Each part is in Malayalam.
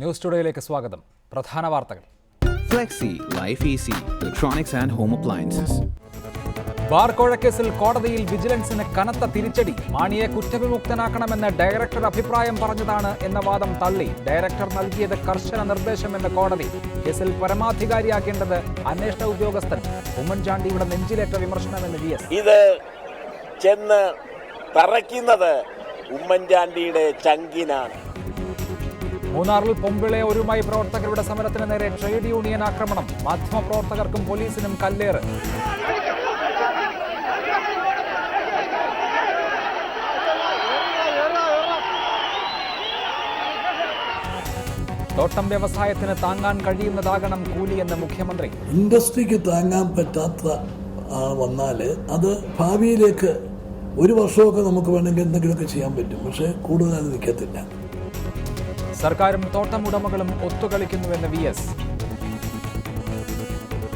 ന്യൂസ് ടുഡേയിലേക്ക് സ്വാഗതം. പ്രധാന വാർത്തകൾ. Flexi Life Easy Electronics and Home Appliances. Bar കോഴക്കേസിൽ കോടതിയിൽ വിജിലൻസിന് കനത്ത തിരിച്ചടി. മാണിയെ കുറ്റവിമുക്തനാക്കണമെന്ന് ഡയറക്ടർ അഭിപ്രായം പറഞ്ഞതാണ് എന്ന വാദം തള്ളി. ഡയറക്ടർ നൽകിയത് കർശന നിർദ്ദേശമെന്ന് കോടതി. കേസിൽ പരമാധികാരിയാക്കേണ്ടത് അന്വേഷണ ഉദ്യോഗസ്ഥൻ. ഉമ്മൻചാണ്ടിയുടെ നെഞ്ചിലേറ്റ വിമർശനമെന്ന് VS. ഇത് ചെന്ന് തറയ്ക്കുന്നത് ഉമ്മൻചാണ്ടിയുടെ ചങ്കിനാണ്. മൂന്നാറിൽ പൊമ്പിളെ ഒരുമായി പ്രവർത്തകരുടെ സമരത്തിന് നേരെ ട്രേഡ് യൂണിയൻ ആക്രമണം. മാധ്യമപ്രവർത്തകർക്കും പോലീസിനും കല്ലേറ്. തോട്ടം വ്യവസായത്തിന് താങ്ങാൻ കഴിയുന്നതാകണം കൂലിയെന്ന് മുഖ്യമന്ത്രി. ഇൻഡസ്ട്രിക്ക് താങ്ങാൻ പറ്റാത്ത വന്നാൽ അത് ഭാവിയിലേക്ക് ഒരു വർഷമൊക്കെ നമുക്ക് വേണമെങ്കിൽ എന്തെങ്കിലുമൊക്കെ ചെയ്യാൻ പറ്റും, പക്ഷേ കൂടുതൽ അത് നിൽക്കത്തില്ല. സർക്കാരും തോട്ടമുടമകളും ഒത്തുകളിക്കുന്നുവെന്ന് VS.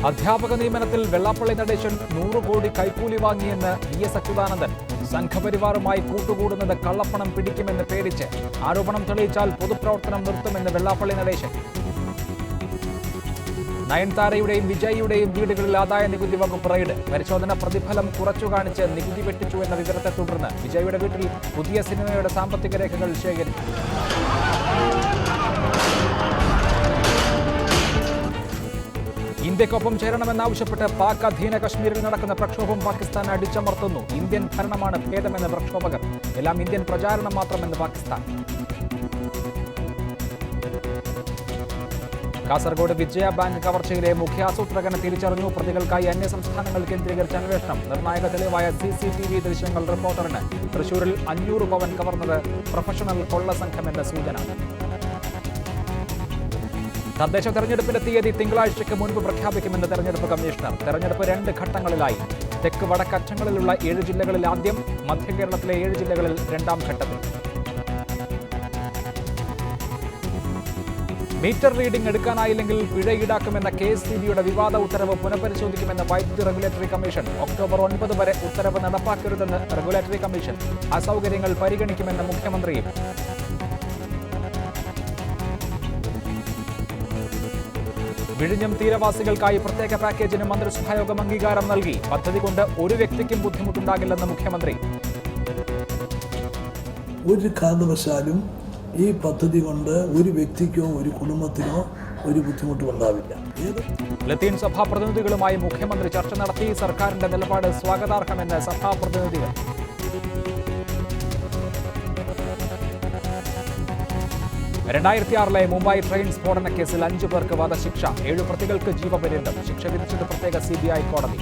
അധ്യാപക നിയമനത്തിൽ വെള്ളാപ്പള്ളി നടേശൻ 100 കോടി കൈക്കൂലി വാങ്ങിയെന്ന് VS അച്യുതാനന്ദൻ. സംഘപരിവാറുമായി കൂട്ടുകൂടുന്നത് കള്ളപ്പണം പിടിക്കുമെന്ന് പേടിച്ച്. ആരോപണം തെളിയിച്ചാൽ പൊതുപ്രവർത്തനം നിർത്തുമെന്ന് വെള്ളാപ്പള്ളി നടേശൻ. നയൻതാരയുടെയും വിജയിയുടെയും വീടുകളിൽ ആദായ നികുതി വകുപ്പ് റെയ്ഡ്. പരിശോധന പ്രതിഫലം കുറച്ചു കാണിച്ച് നികുതി വെട്ടിച്ചു എന്ന വിവരത്തെ തുടർന്ന് വിജയിയുടെ വീട്ടിൽ പുതിയ സിനിമയുടെ സാമ്പത്തിക രേഖകൾ ശേഖരിച്ചു. ഇന്ത്യക്കൊപ്പം ചേരണമെന്നാവശ്യപ്പെട്ട് പാക് അധീന കശ്മീരിൽ നടക്കുന്ന പ്രക്ഷോഭം പാകിസ്ഥാൻ അടിച്ചമർത്തുന്നു. ഇന്ത്യൻ ഭരണമാണ് ഭേദമെന്ന് പ്രക്ഷോഭകർ. എല്ലാം ഇന്ത്യൻ പ്രചാരണം മാത്രമെന്ന് പാകിസ്ഥാൻ. കാസർഗോഡ് വിജയ ബാങ്ക് കവർച്ചയിലെ മുഖ്യാസൂത്രകനെ തിരിച്ചറിഞ്ഞു. പ്രതികൾക്കായി അന്യസംസ്ഥാനങ്ങൾ കേന്ദ്രീകരിച്ച അന്വേഷണം. നിർണായക തെളിവായ CCTV ദൃശ്യങ്ങൾ റിപ്പോർട്ടറിന്. തൃശൂരിൽ 500 പവൻ കവർന്നത് പ്രൊഫഷണൽ കൊള്ള സംഘമെന്ന സൂചന. തദ്ദേശ തെരഞ്ഞെടുപ്പിന്റെ തീയതി തിങ്കളാഴ്ചയ്ക്ക് മുൻപ് പ്രഖ്യാപിക്കുമെന്ന് തെരഞ്ഞെടുപ്പ് കമ്മീഷണർ. തെരഞ്ഞെടുപ്പ് 2 ഘട്ടങ്ങളിലായി. തെക്ക് വടക്കറ്റങ്ങളിലുള്ള 7 ജില്ലകളിൽ ആദ്യം, മധ്യ കേരളത്തിലെ 7 ജില്ലകളിൽ 2ാം ഘട്ടത്തിൽ. മീറ്റർ റീഡിംഗ് എടുക്കാനായില്ലെങ്കിൽ പിഴ ഈടാക്കുമെന്ന KSTBയുടെ വിവാദ ഉത്തരവ് പുനഃപരിശോധിക്കുമെന്ന് വൈദ്യുതി റെഗുലേറ്ററി കമ്മീഷൻ. ഒക്ടോബർ 9 വരെ ഉത്തരവ് നടപ്പാക്കരുതെന്ന് റെഗുലേറ്ററി കമ്മീഷൻ. അസൗകര്യങ്ങൾ പരിഗണിക്കുമെന്ന് മുഖ്യമന്ത്രിയും. വിഴിഞ്ഞം തീരവാസികൾക്കായി പ്രത്യേക പാക്കേജിന് മന്ത്രിസഭായോഗം അംഗീകാരം നൽകി. പദ്ധതി കൊണ്ട് ഒരു വ്യക്തിക്കും ബുദ്ധിമുട്ടുണ്ടാകില്ലെന്ന് മുഖ്യമന്ത്രി. ഒരു കാരണവശാലും ഈ പദ്ധതി കൊണ്ട് ഒരു വ്യക്തിക്കോ ഒരു കുടുംബത്തിനോ ഒരു ബുദ്ധിമുട്ടും ഉണ്ടാവില്ല. ലത്തീൻ സഭാ പ്രതിനിധികളുമായി മുഖ്യമന്ത്രി ചർച്ച നടത്തി. സർക്കാരിന്റെ നിലപാട് സ്വാഗതാർഹമെന്ന് സഭാ പ്രതിനിധികൾ. 2006 മുംബൈ ട്രെയിൻ സ്ഫോടന കേസിൽ 5 പേർക്ക് വധശിക്ഷ. 7 പ്രതികൾക്ക് ജീവപര്യന്തം. ശിക്ഷ വിധിച്ചത് പ്രത്യേക CBI കോടതി.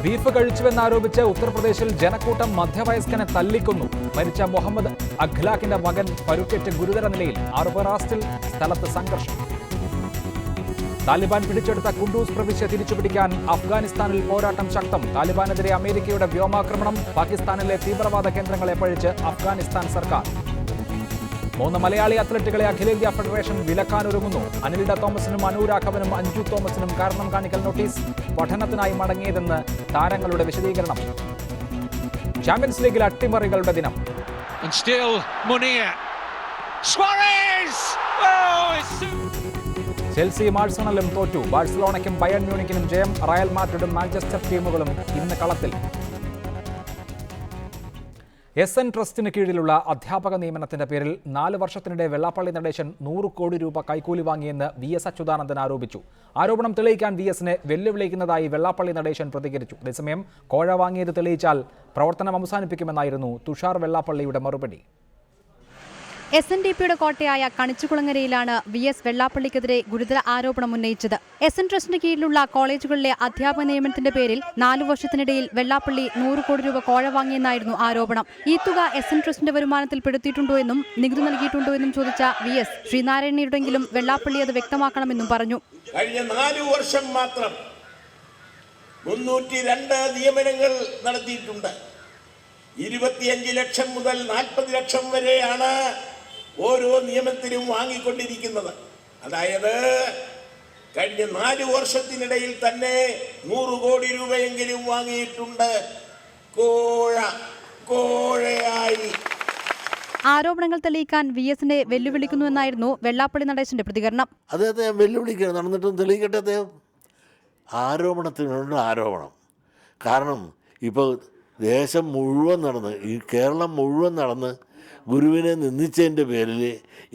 ബീഫ് കഴിച്ചുവെന്നാരോപിച്ച് ഉത്തർപ്രദേശിൽ ജനക്കൂട്ടം മധ്യവയസ്കനെ തല്ലിക്കൊന്നു. മരിച്ച മുഹമ്മദ് അഖ്ലാഖിന്റെ മകൻ പരുക്കേറ്റ് ഗുരുതര നിലയിൽ. 6 പേർ അറസ്റ്റിൽ. സ്ഥലത്ത് സംഘർഷം. താലിബാൻ പിടിച്ചെടുത്ത കുണ്ടൂസ് പ്രവിശ്യ തിരിച്ചുപിടിക്കാൻ അഫ്ഗാനിസ്ഥാനിൽ പോരാട്ടം ശക്തം. താലിബാനെതിരെ അമേരിക്കയുടെ വ്യോമാക്രമണം. പാകിസ്ഥാനിലെ തീവ്രവാദ കേന്ദ്രങ്ങളെ പഴിച്ച് അഫ്ഗാനിസ്ഥാൻ സർക്കാർ. 3 മലയാളി അത്ലറ്റുകളെ അഖിലേന്ത്യാ ഫെഡറേഷൻ വിലക്കാനൊരുങ്ങുന്നു. അനിൽഡ തോമസിനും അനുരാഘവനും അഞ്ജു തോമസിനും കാരണം കാണിക്കൽ നോട്ടീസ്. പഠനത്തിനായി മടങ്ങിയതെന്ന് താരങ്ങളുടെ വിശദീകരണം. ചാമ്പ്യൻസ് ലീഗിൽ അട്ടിമറികളുടെ ദിനം. ചെൽസിയും ആഴ്സണലും തോറ്റു. ബാഴ്സലോണയ്ക്കും ബയൺ മ്യൂണിക്കിനും ജയം. റയൽ മാഡ്രിഡും മാഞ്ചസ്റ്റർ ടീമുകളും ഇന്ന് കളത്തിൽ. SN ട്രസ്റ്റിന് കീഴിലുള്ള അധ്യാപക നിയമനത്തിന്റെ പേരിൽ 4 വർഷത്തിനിടെ വെള്ളാപ്പള്ളി നടേശൻ 100 കോടി രൂപ കൈക്കൂലി വാങ്ങിയെന്ന് VS അച്യുതാനന്ദൻ ആരോപിച്ചു. ആരോപണം തെളിയിക്കാൻ VSനെ വെല്ലുവിളിക്കുന്നതായി വെള്ളാപ്പള്ളി നടേശൻ പ്രതികരിച്ചു. അതേസമയം കോഴ വാങ്ങിയത് തെളിയിച്ചാൽ പ്രവർത്തനം അവസാനിപ്പിക്കുമെന്നായിരുന്നു തുഷാർ വെള്ളാപ്പള്ളിയുടെ മറുപടി. SNDPയുടെ കോട്ടയായ കണിച്ചുകുളങ്ങരയിലാണ് VS വെള്ളാപ്പള്ളിക്കെതിരെ ഗുരുതര ആരോപണം ഉന്നയിച്ചത്. SN ട്രസ്റ്റിന് കീഴിലുള്ള കോളേജുകളിലെ അധ്യാപക നിയമനത്തിന്റെ പേരിൽ 4 വർഷത്തിനിടയിൽ വെള്ളാപ്പള്ളി 100 കോടി രൂപ കോഴ വാങ്ങിയെന്നായിരുന്നു ആരോപണം. ഈ തുക SN ട്രസ്റ്റിന്റെ വരുമാനത്തിൽ പെടുത്തിയിട്ടുണ്ടോ എന്നും നികുതി നൽകിയിട്ടുണ്ടോ എന്നും ചോദിച്ച VS ശ്രീനാരായണയുടെങ്കിലും വെള്ളാപ്പള്ളി അത് വ്യക്തമാക്കണമെന്നും പറഞ്ഞു. കഴിഞ്ഞ 4 വർഷം മാത്രം 302 നിയമനങ്ങൾ നടത്തിയിട്ടുണ്ട്. 25 ലക്ഷം മുതൽ 40 ലക്ഷം വരെയാണ് ഓരോ നിയമത്തിനും വാങ്ങിക്കൊണ്ടിരിക്കുന്നത്. അതായത് കഴിഞ്ഞ 4 വർഷത്തിനിടയിൽ തന്നെ 100 കോടി രൂപയെങ്കിലും വാങ്ങിയിട്ടുണ്ട്. കോഴയായി ആരോപണങ്ങൾ തെളിയിക്കാൻ VSനെ വെല്ലുവിളിക്കുന്നുവെന്നായിരുന്നു വെള്ളാപ്പള്ളി നടേശന്റെ പ്രതികരണം. അദ്ദേഹത്തെ വെല്ലുവിളിക്കുക, നടന്നിട്ടും തെളിയിക്കട്ടെ അദ്ദേഹം. ആരോപണത്തിനുള്ള ആരോപണം. കാരണം ഇപ്പോൾ ദേശം മുഴുവൻ നടന്ന്, ഈ കേരളം മുഴുവൻ നടന്ന് ഗുരുവിനെ നിന്ദിച്ചതിൻ്റെ പേരിൽ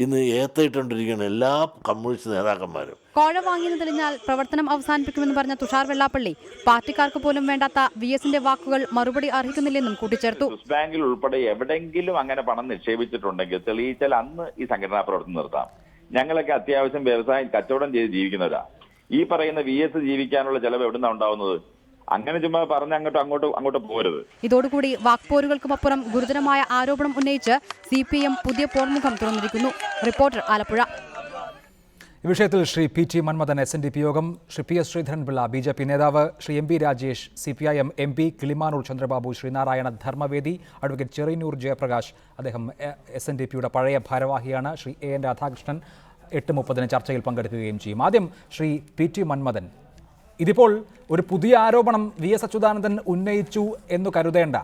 ഇന്ന് ഏത്തയിട്ടുകൊണ്ടിരിക്കുന്ന എല്ലാ കമ്മ്യൂണിസ്റ്റ് നേതാക്കന്മാരും. കോഴ വാങ്ങിയെന്ന് തെളിഞ്ഞാൽ പ്രവർത്തനം അവസാനിപ്പിക്കുമെന്ന് പറഞ്ഞ തുഷാർ വെള്ളാപ്പള്ളി പാർട്ടിക്കാർക്ക് പോലും വേണ്ടാത്ത VSന്റെ വാക്കുകൾ മറുപടി അർഹിക്കുന്നില്ലെന്നും കൂട്ടിച്ചേർത്തു. സ്വിസ് ബാങ്കിൽ ഉൾപ്പെടെ എവിടെങ്കിലും അങ്ങനെ പണം നിക്ഷേപിച്ചിട്ടുണ്ടെങ്കിൽ തെളിയിച്ചാൽ അന്ന് ഈ സംഘടനാ പ്രവർത്തനം നിർത്താം. ഞങ്ങളൊക്കെ അത്യാവശ്യം വ്യവസായം കച്ചവടം ചെയ്ത് ജീവിക്കുന്നവരാ. ഈ പറയുന്ന VS ജീവിക്കാനുള്ള ചെലവ് എവിടുന്നാണ് ഉണ്ടാവുന്നത്? അങ്ങനെ ചുമ്മാ പറഞ്ഞ് അങ്ങോട്ട് പോരുത്. ഇതോടുകൂടി വാക്പോരുകൾക്കുമപ്പുറം ഗുരുതരമായ ആരോപണം ഉന്നയിച്ച് CPM പുതിയ പോർമുഖം തുറന്നിരിക്കുന്നു. റിപ്പോർട്ടർ ആലപ്പുഴ. ഈ വിഷയത്തിൽ ശ്രീ PT മന്മഥൻ SNDP യോഗം, ശ്രീ PS ശ്രീധരൻപിള്ള BJP നേതാവ്, Sri MP Rajesh CPIM MP, Kilimanoor Chandrababu, Sreenarayana Dharmavedi, advocate Cheriyanoor Jayaprakash, അദ്ദേഹം SNDPയുടെ പഴയ ഭാരവാഹിയാണ്, ശ്രീ AN രാധാകൃഷ്ണൻ 8:30 ചർച്ചയിൽ പങ്കെടുക്കുകയും ചെയ്യും. ആദ്യം ശ്രീ PT മന്മഥൻ, ഇതിപ്പോൾ ഒരു പുതിയ ആരോപണം VS അച്യുതാനന്ദൻ ഉന്നയിച്ചു എന്ന് കരുതേണ്ട.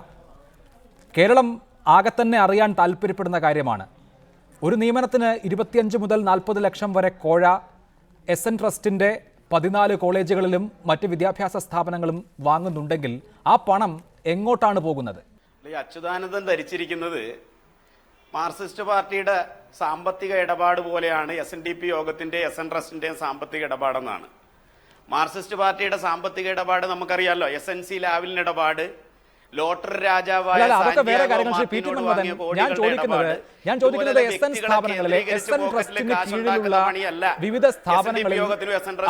കേരളം ആകെ തന്നെ അറിയാൻ താല്പര്യപ്പെടുന്ന കാര്യമാണ്. ഒരു നിയമനത്തിന് 25 മുതൽ 40 ലക്ഷം വരെ കോഴ SN ട്രസ്റ്റിൻ്റെ 14 കോളേജുകളിലും മറ്റ് വിദ്യാഭ്യാസ സ്ഥാപനങ്ങളും വാങ്ങുന്നുണ്ടെങ്കിൽ ആ പണം എങ്ങോട്ടാണ് പോകുന്നത്? അച്യുതാനന്ദൻ ധരിച്ചിരിക്കുന്നത് മാർക്സിസ്റ്റ് പാർട്ടിയുടെ സാമ്പത്തിക ഇടപാട് പോലെയാണ് SNDP യോഗത്തിൻ്റെ SN ട്രസ്റ്റിൻ്റെയും സാമ്പത്തിക ഇടപാടെന്നാണ്. മാർക്സിസ്റ്റ് പാർട്ടിയുടെ സാമ്പത്തിക ഇടപാട് നമുക്കറിയാമല്ലോ. SNC ലാവലിന് ഇടപാട്, ലോട്ടറി രാജാവായ ഞാൻ ചോദിക്കുന്നത് SN സ്ഥാപനങ്ങളിലെ SN ട്രസ്റ്റിന് കീഴിലുള്ള വിവിധ സ്ഥാപനങ്ങളിൽ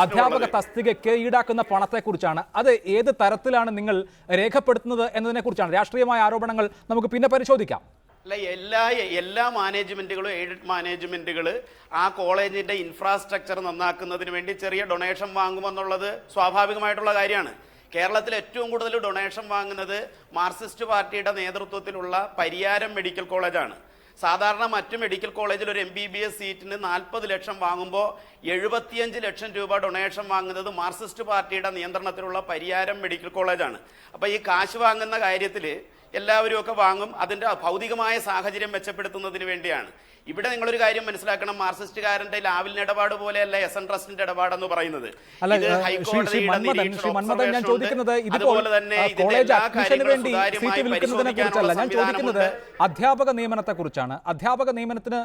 അധ്യാപക തസ്തികയ്ക്ക് ഈടാക്കുന്ന പണത്തെക്കുറിച്ചാണ്. അത് ഏത് തരത്തിലാണ് നിങ്ങൾ രേഖപ്പെടുത്തുന്നത് എന്നതിനെ കുറിച്ചാണ്. രാഷ്ട്രീയമായ ആരോപണങ്ങൾ നമുക്ക് പിന്നെ പരിശോധിക്കാം. അല്ല, എല്ലാ മാനേജ്മെന്റുകളും, എയ്ഡഡ് മാനേജ്മെന്റുകൾ ആ കോളേജിന്റെ ഇൻഫ്രാസ്ട്രക്ചർ നന്നാക്കുന്നതിന് വേണ്ടി ചെറിയ ഡൊണേഷൻ വാങ്ങുമെന്നുള്ളത് സ്വാഭാവികമായിട്ടുള്ള കാര്യമാണ്. കേരളത്തിൽ ഏറ്റവും കൂടുതൽ ഡൊണേഷൻ വാങ്ങുന്നത് മാർക്സിസ്റ്റ് പാർട്ടിയുടെ നേതൃത്വത്തിലുള്ള പരിയാരം മെഡിക്കൽ കോളേജാണ്. സാധാരണ മറ്റു മെഡിക്കൽ കോളേജിൽ ഒരു MBBS സീറ്റിന് 40 ലക്ഷം വാങ്ങുമ്പോൾ 75 ലക്ഷം രൂപ ഡൊണേഷൻ വാങ്ങുന്നത് മാർക്സിസ്റ്റ് പാർട്ടിയുടെ നിയന്ത്രണത്തിലുള്ള പരിയാരം മെഡിക്കൽ കോളേജാണ്. അപ്പോൾ ഈ കാശ് വാങ്ങുന്ന കാര്യത്തിൽ എല്ലാവരും ഒക്കെ വാങ്ങും, അതിൻ്റെ ഭൗതികമായ സാഹചര്യം മെച്ചപ്പെടുത്തുന്നതിന് വേണ്ടിയാണ്. ഇവിടെ നിങ്ങളൊരു കാര്യം മനസ്സിലാക്കണം, മാർക്സിസ്റ്റുകാരന്റെ ലാവലിന് ഇടപാട് പോലെയല്ല SN ട്രസ്റ്റിന്റെ ഇടപാടെന്ന് പറയുന്നത്. അധ്യാപക നിയമനത്തെ കുറിച്ചാണ്. അധ്യാപക നിയമനത്തിന്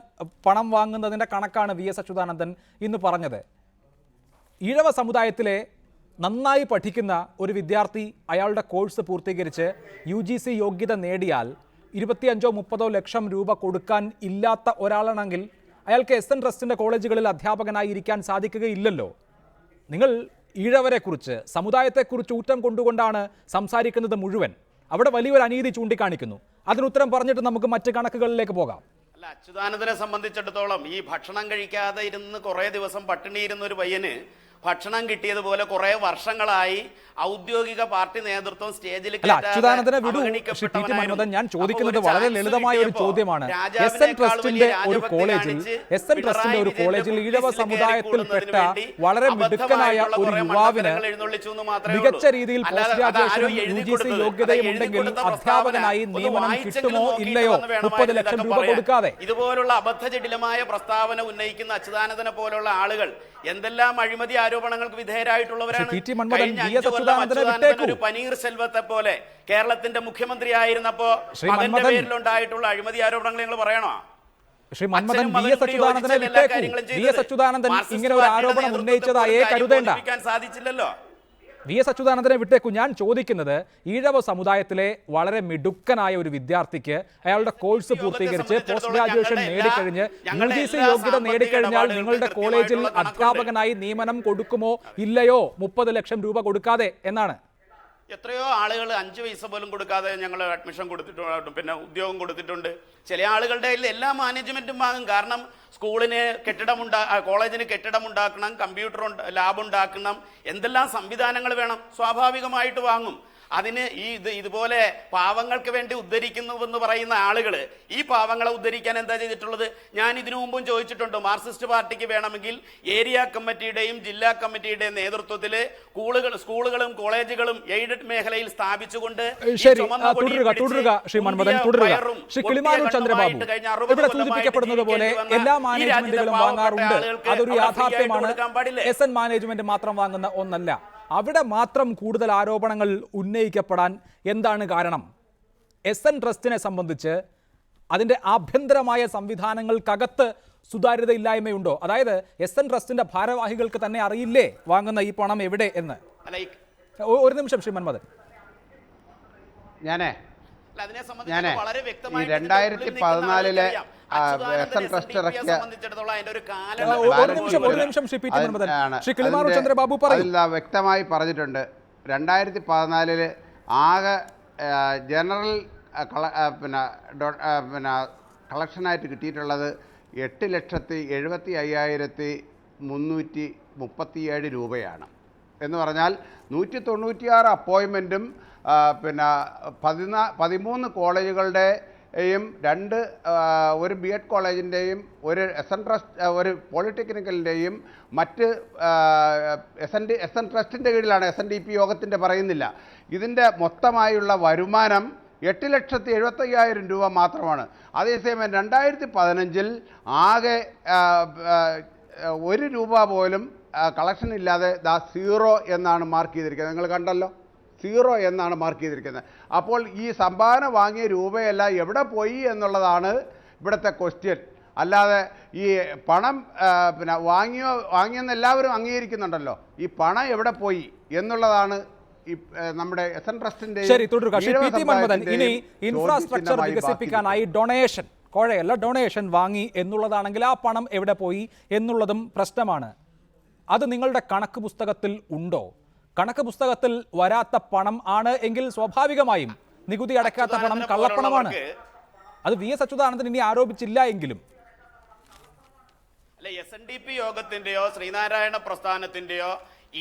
പണം വാങ്ങുന്നതിന്റെ കണക്കാണ് VS അച്യുതാനന്ദൻ ഇന്ന് പറഞ്ഞത്. ഈഴവ സമുദായത്തിലെ നന്നായി പഠിക്കുന്ന ഒരു വിദ്യാർത്ഥി അയാളുടെ കോഴ്സ് പൂർത്തീകരിച്ച് UGC യോഗ്യത നേടിയാൽ 25-30 ലക്ഷം രൂപ കൊടുക്കാൻ ഇല്ലാത്ത ഒരാളാണെങ്കിൽ അയാൾക്ക് SN ട്രസ്റ്റിൻ്റെ കോളേജുകളിൽ അധ്യാപകനായി ഇരിക്കാൻ സാധിക്കുകയില്ലല്ലോ. നിങ്ങൾ ഈഴവരെക്കുറിച്ച്, സമുദായത്തെക്കുറിച്ച് ഊറ്റം കൊണ്ടുകൊണ്ടാണ് സംസാരിക്കുന്നത് മുഴുവൻ. അവിടെ വലിയൊരു അനീതി ചൂണ്ടിക്കാണിക്കുന്നു. അതിനുത്തരം പറഞ്ഞിട്ട് നമുക്ക് മറ്റ് കണക്കുകളിലേക്ക് പോകാം. അല്ല, അച്യുതാനന്ദനെ സംബന്ധിച്ചിടത്തോളം ഈ ഭക്ഷണം കഴിക്കാതെ ഇരുന്ന് കുറേ ദിവസം പട്ടിണിയിരുന്ന ഒരു പയ്യന് ഭക്ഷണം കിട്ടിയതുപോലെ കുറെ വർഷങ്ങളായി ഔദ്യോഗിക പാർട്ടി നേതൃത്വം സ്റ്റേജിൽ ഞാൻ ചോദിക്കുന്നത് വളരെ ലളിതമായ ഒരു ചോദ്യമാണ്. SN ട്രസ്റ്റിന്റെ ഒരു കോളേജിൽ ഈഴവ സമുദായത്തിൽപ്പെട്ട വളരെ മിടുക്കനായ ഒരു യുവാവിന് മികച്ച രീതിയിൽ പോസ്റ്റ് ഗ്രാജുവേഷനും UGC യോഗ്യതയും ഉണ്ടെങ്കിൽ അധ്യാപകനായി നിയമനം കിട്ടുമോ ഇല്ലയോ 30 ലക്ഷം രൂപ കൊടുക്കാതെ? ഇതുപോലുള്ള അബദ്ധജടിലമായ പ്രസ്താവന ഉന്നയിക്കുന്ന അച്യുതാനന്ദനെ പോലുള്ള ആളുകൾ എന്തെല്ലാം അഴിമതി ആരോപണങ്ങൾക്ക് വിധേയരായിട്ടുള്ളവരാണ്. ഒരു പനീർ സെൽവത്തെ പോലെ കേരളത്തിന്റെ മുഖ്യമന്ത്രി ആയിരുന്നപ്പോ മകന്റെ പേരിലുണ്ടായിട്ടുള്ള അഴിമതി ആരോപണങ്ങൾ നിങ്ങൾ പറയണോ? ശ്രീ മന്മഥൻ, VS അച്യുതാനന്ദൻ ഇങ്ങനെ ഒരു ആരോപണം ഉന്നയിച്ചതായേ കരുതേണ്ട. സാധിച്ചില്ലല്ലോ. VS അച്യുതാനന്ദനെ വിട്ടേക്കു. ഞാൻ ചോദിക്കുന്നത്, ഈഴവ സമുദായത്തിലെ വളരെ മിടുക്കനായ ഒരു വിദ്യാർത്ഥിക്ക് അയാളുടെ കോഴ്സ് പൂർത്തീകരിച്ച് പോസ്റ്റ് ഗ്രാജുവേഷൻ നേടിക്കഴിഞ്ഞ് UGC യോഗ്യത നേടിക്കഴിഞ്ഞാൽ നിങ്ങളുടെ കോളേജിൽ അധ്യാപകനായി നിയമനം കൊടുക്കുമോ ഇല്ലയോ 30 ലക്ഷം രൂപ കൊടുക്കാതെ എന്നാണ്. എത്രയോ ആളുകൾ 5 പൈസ പോലും കൊടുക്കാതെ ഞങ്ങൾ അഡ്മിഷൻ കൊടുത്തിട്ടുണ്ട്, പിന്നെ ഉദ്യോഗം കൊടുത്തിട്ടുണ്ട്. ചില ആളുകളുടെ എല്ലാ മാനേജ്മെന്റും വാങ്ങും. കാരണം സ്കൂളിന് കോളേജിന് കെട്ടിടമുണ്ടാക്കണം, കമ്പ്യൂട്ടർ ലാബ് ഉണ്ടാക്കണം, എന്തെല്ലാം സംവിധാനങ്ങൾ വേണം, സ്വാഭാവികമായിട്ട് വാങ്ങും. അതിന് ഇതുപോലെ പാവങ്ങൾക്ക് വേണ്ടി ഉദ്ധരിക്കുന്നുവെന്ന് പറയുന്ന ആളുകൾ ഈ പാവങ്ങളെ ഉദ്ധരിക്കാൻ എന്താ ചെയ്തിട്ടുള്ളത്? ഞാൻ ഇതിനു മുമ്പും ചോദിച്ചിട്ടുണ്ട്. മാർക്സിസ്റ്റ് പാർട്ടിക്ക് വേണമെങ്കിൽ ഏരിയ കമ്മിറ്റിയുടെയും ജില്ലാ കമ്മിറ്റിയുടെയും നേതൃത്വത്തിൽ സ്കൂളുകളും കോളേജുകളും എയ്ഡഡ് മേഖലയിൽ സ്ഥാപിച്ചുകൊണ്ട് ഇവിടെ സൂചിപ്പിക്കപ്പെടുന്നത് പോലെ എല്ലാ മാനേജ്മെന്റുകളും വാങ്ങാറുണ്ട്. അതൊരു യാഥാർത്ഥ്യമാണ്. SN മാനേജ്മെന്റ് മാത്രം വാങ്ങുന്ന ഒന്നല്ല. അവിടെ മാത്രം കൂടുതൽ ആരോപണങ്ങൾ ഉന്നയിക്കപ്പെടാൻ എന്താണ് കാരണം? SN ട്രസ്റ്റിനെ സംബന്ധിച്ച് അതിൻ്റെ ആഭ്യന്തരമായ സംവിധാനങ്ങൾക്കകത്ത് സുതാര്യതയില്ലായ്മയുണ്ടോ? അതായത് SN ട്രസ്റ്റിന്റെ ഭാരവാഹികൾക്ക് തന്നെ അറിയില്ലേ വാങ്ങുന്ന ഈ പണം എവിടെ എന്ന്? ഒരു നിമിഷം ശ്രീ മന്മഥൻ. ഞാനേ ഈ 2014 SN ട്രസ്റ്റ് ഇറക്കിയ വ്യക്തമായി പറഞ്ഞിട്ടുണ്ട്. 2014 ആകെ ജനറൽ കളക്ഷനായിട്ട് കിട്ടിയിട്ടുള്ളത് 8,75,337 രൂപയാണ്. എന്ന് പറഞ്ഞാൽ 196 അപ്പോയിൻമെൻറ്റും 13 കോളേജുകളുടെയും ഒരു BEd കോളേജിൻ്റെയും ഒരു SN ട്രസ്റ്റ് ഒരു പോളിടെക്നിക്കലിൻ്റെയും മറ്റ് SN ട്രസ്റ്റിൻ്റെ കീഴിലാണ്. SNDP യോഗത്തിൻ്റെ പറയുന്നില്ല. ഇതിൻ്റെ മൊത്തമായുള്ള വരുമാനം 8,75,000 രൂപ മാത്രമാണ്. അതേസമയം 2015 ആകെ 1 രൂപ പോലും കളക്ഷൻ ഇല്ലാതെ സീറോ എന്നാണ് മാർക്ക് ചെയ്തിരിക്കുന്നത്. നിങ്ങൾ കണ്ടല്ലോ, 0 എന്നാണ് മാർക്ക് ചെയ്തിരിക്കുന്നത്. അപ്പോൾ ഈ സംഭാവന വാങ്ങിയ രൂപയെല്ലാം എവിടെ പോയി എന്നുള്ളതാണ് ഇവിടുത്തെ ക്വസ്റ്റ്യൻ. അല്ലാതെ ഈ പണം വാങ്ങിയെന്ന് എല്ലാവരും അംഗീകരിക്കുന്നുണ്ടല്ലോ. ഈ പണം എവിടെ പോയി എന്നുള്ളതാണ് നമ്മുടെ SN ട്രസ്റ്റിന്റെ. ഇനി ഇൻഫ്രാസ്ട്രക്ചർ വികസിപ്പിക്കാനായി ഡൊണേഷൻ, കോഴയല്ല ഡൊണേഷൻ വാങ്ങി എന്നുള്ളതാണെങ്കിൽ ആ പണം എവിടെ പോയി എന്നുള്ളതും പ്രശ്നമാണ്. അത് നിങ്ങളുടെ കണക്ക് പുസ്തകത്തിൽ ഉണ്ടോ? കണക്ക് പുസ്തകത്തിൽ വരാത്ത പണം ആണ് എങ്കിൽ സ്വാഭാവികമായും നികുതി അടയ്ക്കാത്ത പണം കള്ളപ്പണമാണ്. അത് VS അച്യുതാനന്ദൻ ഇനി ആരോപിച്ചില്ല എങ്കിലും SNDP യോഗത്തിന്റെയോ ശ്രീനാരായണ പ്രസ്ഥാനത്തിന്റെയോ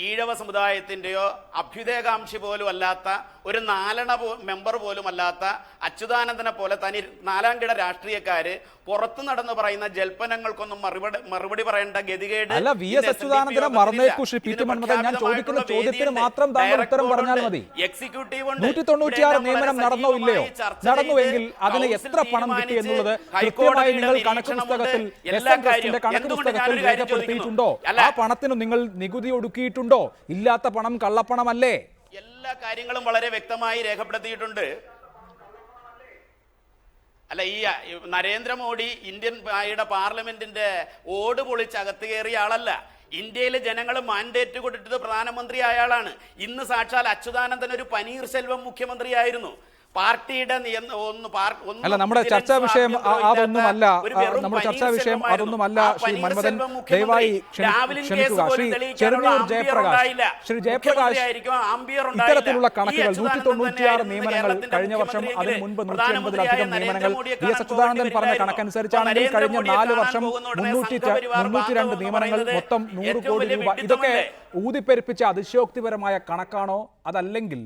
ഈഴവ സമുദായത്തിന്റെയോ അഭ്യുദയകാംക്ഷി പോലും അല്ലാത്ത ഒരു 4 മെമ്പർ പോലും അല്ലാത്ത അച്യുതാനന്ദനെ പോലെ തനി 4ാം കിട രാഷ്ട്രീയക്കാര് പുറത്തു നടന്ന് പറയുന്ന ജൽപ്പനങ്ങൾക്കൊന്നും മറുപടി പറയേണ്ട ഗതികേട് അല്ല. VS അച്യുതാനന്ദനെ മറന്നേക്കൂ Shri PT Manmadhan. ഞാൻ ചോദിക്കുന്ന ചോദ്യത്തിന് മാത്രം താങ്കൾ ഉത്തരം പറഞ്ഞാൽ മതി. 196 നിയമനം നടന്നോ ഇല്ലയോ? നടന്നുവെങ്കിൽ അതിന് എത്ര പണം കിട്ടി എന്നുള്ളത് കൃത്യമായി നിങ്ങൾ കണക്ക് പുസ്തകത്തിൽ SN ട്രസ്റ്റിന്റെ കണക്ക് പുസ്തകത്തിൽ രേഖപ്പെടുത്തിയിട്ടുണ്ടോ? ആ പണത്തിന് നിങ്ങൾ നികുതി ഒടുക്കിയിട്ടുണ്ടോ? ഇല്ലാത്ത പണം കള്ളപ്പണമല്ലേ? എല്ലാ കാര്യങ്ങളും വളരെ വ്യക്തമായി രേഖപ്പെടുത്തിയിട്ടുണ്ട്. അല്ല, ഈ നരേന്ദ്രമോദി ഇന്ത്യൻ പാർലമെന്റിന്റെ ഓട് പൊളിച്ച് അകത്ത് കയറിയ ആളല്ല. ഇന്ത്യയിലെ ജനങ്ങൾ മാൻഡേറ്റ് കൊടുത്തത് പ്രധാനമന്ത്രി ആയാളാണ്. ഇന്ന് സാക്ഷാൽ അച്യുതാനന്ദൻ ഒരു പനീർ സെൽവം മുഖ്യമന്ത്രിയായിരുന്നു. പാർട്ടിയുടെ അല്ല, നമ്മുടെ ചർച്ചാ വിഷയം അതൊന്നുമല്ല. നമ്മുടെ ചർച്ചാ വിഷയം അതൊന്നുമല്ല. ശ്രീ മന്മഥൻ ദയവായി ക്ഷമിക്കുക. ശ്രീ ചെറുന്നൂർ ജയപ്രകാശ്, ഇത്തരത്തിലുള്ള കണക്കുകൾ 196 നിയമനങ്ങൾ കഴിഞ്ഞ വർഷം, അതിന് മുൻപ് 180-ലധികം നിയമനങ്ങൾ. VS അച്യുതാനന്ദൻ പറഞ്ഞ കണക്കനുസരിച്ചാണെങ്കിൽ കഴിഞ്ഞ 4 വർഷം 302 നിയമനങ്ങൾ, മൊത്തം 100 കോടി രൂപ. ഇതൊക്കെ ഊതിപ്പെരുപ്പിച്ച അതിശയോക്തിപരമായ കണക്കാണോ? അതല്ലെങ്കിൽ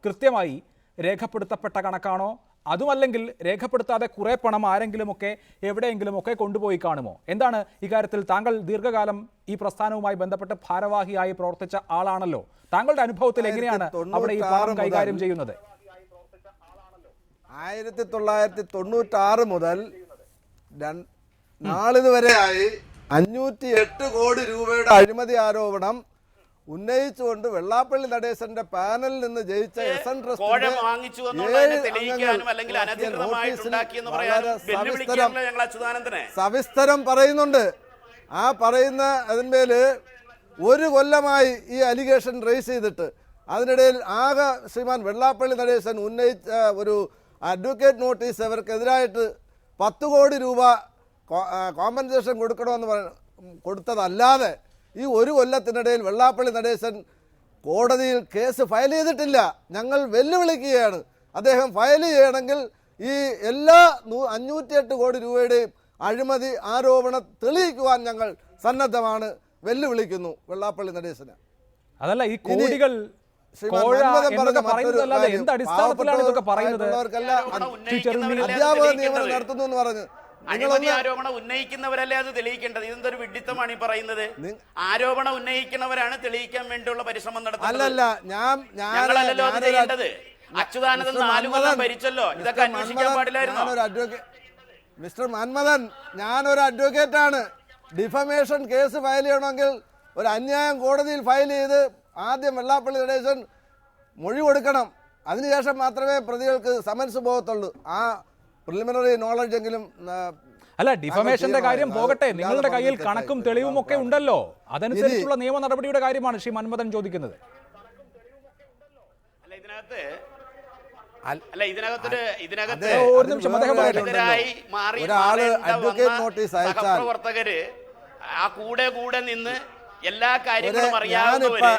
കൃത്യമായി രേഖപ്പെടുത്തപ്പെട്ട കണക്കാണോ? അതുമല്ലെങ്കിൽ രേഖപ്പെടുത്താതെ കുറെ പണം ആരെങ്കിലുമൊക്കെ എവിടെയെങ്കിലുമൊക്കെ കൊണ്ടുപോയി കാണുമോ? എന്താണ് ഇക്കാര്യത്തിൽ? താങ്കൾ ദീർഘകാലം ഈ പ്രസ്ഥാനവുമായി ബന്ധപ്പെട്ട് ഭാരവാഹിയായി പ്രവർത്തിച്ച ആളാണല്ലോ. താങ്കളുടെ അനുഭവത്തിൽ എങ്ങനെയാണ് അവിടെ ഈ പണം കൈകാര്യം ചെയ്യുന്നത്? 1996 മുതൽ നാളിതുവരെയായി 508 കോടി രൂപയുടെ അഴിമതി ആരോപണം ഉന്നയിച്ചുകൊണ്ട് വെള്ളാപ്പള്ളി നടേശന്റെ പാനലിൽ നിന്ന് ജയിച്ച SN ട്രസ്റ്റിന്റെ സവിസ്തരം പറയുന്നുണ്ട്. ആ പറയുന്ന അതിന്മേല് 1 കൊല്ലമായി ഈ അലിഗേഷൻ റേസ് ചെയ്തിട്ട് അതിനിടയിൽ ആകെ ശ്രീമാൻ വെള്ളാപ്പള്ളി നടേശൻ ഉന്നയിച്ച ഒരു അഡ്വക്കേറ്റ് നോട്ടീസ് അവർക്കെതിരായിട്ട് 10 കോടി രൂപ കോമ്പൻസേഷൻ കൊടുക്കണമെന്ന് കൊടുത്തതല്ലാതെ ഈ 1 കൊല്ലത്തിനിടയിൽ വെള്ളാപ്പള്ളി നടേശൻ കോടതിയിൽ കേസ് ഫയൽ ചെയ്തിട്ടില്ല. ഞങ്ങൾ വെല്ലുവിളിക്കുകയാണ്. അദ്ദേഹം ഫയൽ ചെയ്യണമെങ്കിൽ ഈ എല്ലാ 508 കോടി രൂപയുടെയും അഴിമതി ആരോപണം തെളിയിക്കുവാൻ ഞങ്ങൾ സന്നദ്ധമാണ്. വെല്ലുവിളിക്കുന്നു വെള്ളാപ്പള്ളി നടേശന്. അതല്ല, ഈ കോടികൾ ശ്രീമാൻ കോഴ മന്മഥൻ എന്നൊക്കെ പറഞ്ഞ മറ്റൊരു പറയുന്നതല്ലാതെ കാര്യം, എന്ത് അടിസ്ഥാനത്തിലാണ് ഇതൊക്കെ പറയുന്നത്? അധ്യാപക നിയമനം നടത്തുന്നു എന്ന് പറഞ്ഞു. അഴിമതി ആരോപണം ഉന്നയിക്കുന്നവരല്ലേ അത് തെളിയിക്കേണ്ടത്. ഇതെന്തൊരു വിഡ്ഢിത്തമാണ് ഈ പറയുന്നത്? ആരോപണം ഉന്നയിക്കുന്നവരാണ് തെളിയിക്കാൻ വേണ്ടിയുള്ള പരിശ്രമം നടത്തുന്നത്. അല്ലല്ല, ഞങ്ങളല്ലല്ലോ അത് ചെയ്യേണ്ടത്. അച്യുതാനന്ദൻ 4 കൊല്ലം ഭരിച്ചല്ലോ, ഇതൊക്കെ അന്വേഷിക്കാൻ പാടില്ലായിരുന്നോ? മിസ്റ്റർ മന്മഥൻ, ഞാനൊരു അഡ്വക്കേറ്റാണ്. ഡിഫമേഷൻ കേസ് ഫയൽ ചെയ്യണമെങ്കിൽ ഒരു അന്യായം കോടതിയിൽ ഫയൽ ചെയ്ത് ആദ്യം വെള്ളാപ്പള്ളി നടേശൻ മൊഴി കൊടുക്കണം. അതിനുശേഷം മാത്രമേ പ്രതികൾക്ക് സമൻസ് പോകത്തുള്ളൂ. ആ പ്രിലിമിനറി നോളജ് എങ്കിലും. അല്ല, ഡിഫമേഷന്റെ കാര്യം പോകട്ടെ, നിങ്ങളുടെ കയ്യിൽ കണക്കും തെളിവും ഒക്കെ ഉണ്ടല്ലോ. അതനുസരിച്ചുള്ള നിയമ നടപടിയുടെ കാര്യമാണ് ശ്രീ മന്മഥൻ ചോദിക്കുന്നത്. സഹപ്രവർത്തകര് ആ കൂടെ നിന്ന് എല്ലാ കാര്യങ്ങളും അറിയാവുന്നവര്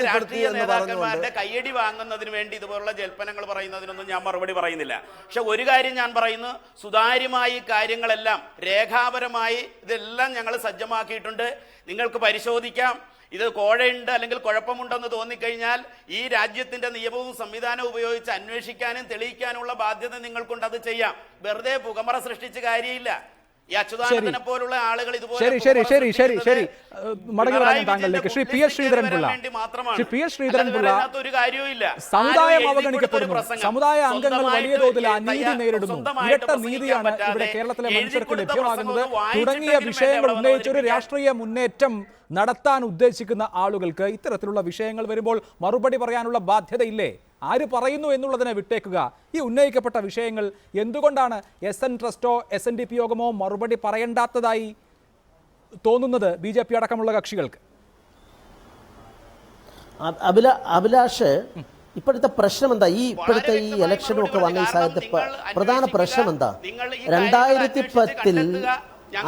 രാഷ്ട്രീയ നേതാക്കന്മാരുടെ കയ്യടി വാങ്ങുന്നതിന് വേണ്ടി ഇതുപോലുള്ള ജൽപ്പനങ്ങൾ പറയുന്നതിനൊന്നും ഞാൻ മറുപടി പറയുന്നില്ല. പക്ഷെ ഒരു കാര്യം ഞാൻ പറയുന്നു, സുതാര്യമായി കാര്യങ്ങളെല്ലാം രേഖാപരമായി ഇതെല്ലാം ഞങ്ങൾ സജ്ജമാക്കിയിട്ടുണ്ട്. നിങ്ങൾക്ക് പരിശോധിക്കാം. ഇത് കോഴയുണ്ട് അല്ലെങ്കിൽ കുഴപ്പമുണ്ടെന്ന് തോന്നിക്കഴിഞ്ഞാൽ ഈ രാജ്യത്തിന്റെ നിയമവും സംവിധാനവും ഉപയോഗിച്ച് അന്വേഷിക്കാനും തെളിയിക്കാനുള്ള ബാധ്യത നിങ്ങൾക്കുണ്ട്. അത് ചെയ്യാം. വെറുതെ പുകമറ സൃഷ്ടിച്ച് കാര്യമില്ല. ഈ അച്യുതാനന്ദനെ പോലുള്ള ആളുകൾ ഇതുപോലെ ശ്രീ പി എസ് ശ്രീധരൻപിള്ള ഒരു കാര്യവുമില്ല. സമുദായം അവഗണിക്കപ്പെടുന്നു, സമുദായ അംഗങ്ങൾ വലിയ തോതിൽ അനീതി നേരിടുന്നു, ഇരട്ട നീതിയാണ് ഇവിടെ കേരളത്തിലെ മനുഷ്യർക്ക് ലഭ്യമാകുന്നത് തുടങ്ങിയ വിഷയങ്ങൾ ഉന്നയിച്ച് ഒരു രാഷ്ട്രീയ മുന്നേറ്റം നടത്താൻ ഉദ്ദേശിക്കുന്ന ആളുകൾക്ക് ഇത്തരത്തിലുള്ള വിഷയങ്ങൾ വരുമ്പോൾ മറുപടി പറയാനുള്ള ബാധ്യതയില്ലേ? ആര് പറയുന്നു എന്നുള്ളതിനെ വിട്ടേക്കുക. ഈ ഉന്നയിക്കപ്പെട്ട വിഷയങ്ങൾ എന്തുകൊണ്ടാണ് SN ട്രസ്റ്റോ SNDP യോഗമോ മറുപടി പറയേണ്ടാത്തതായി തോന്നുന്നത് BJP അടക്കമുള്ള കക്ഷികൾക്ക്? അഭിലാഷ്, ഇപ്പോഴത്തെ പ്രശ്നം എന്താ? ഇപ്പോഴത്തെ ഈ ഇലക്ഷനും ഒക്കെ വന്ന ഈ സാഹചര്യത്തിൽ പ്രധാന പ്രശ്നം എന്താ? 2010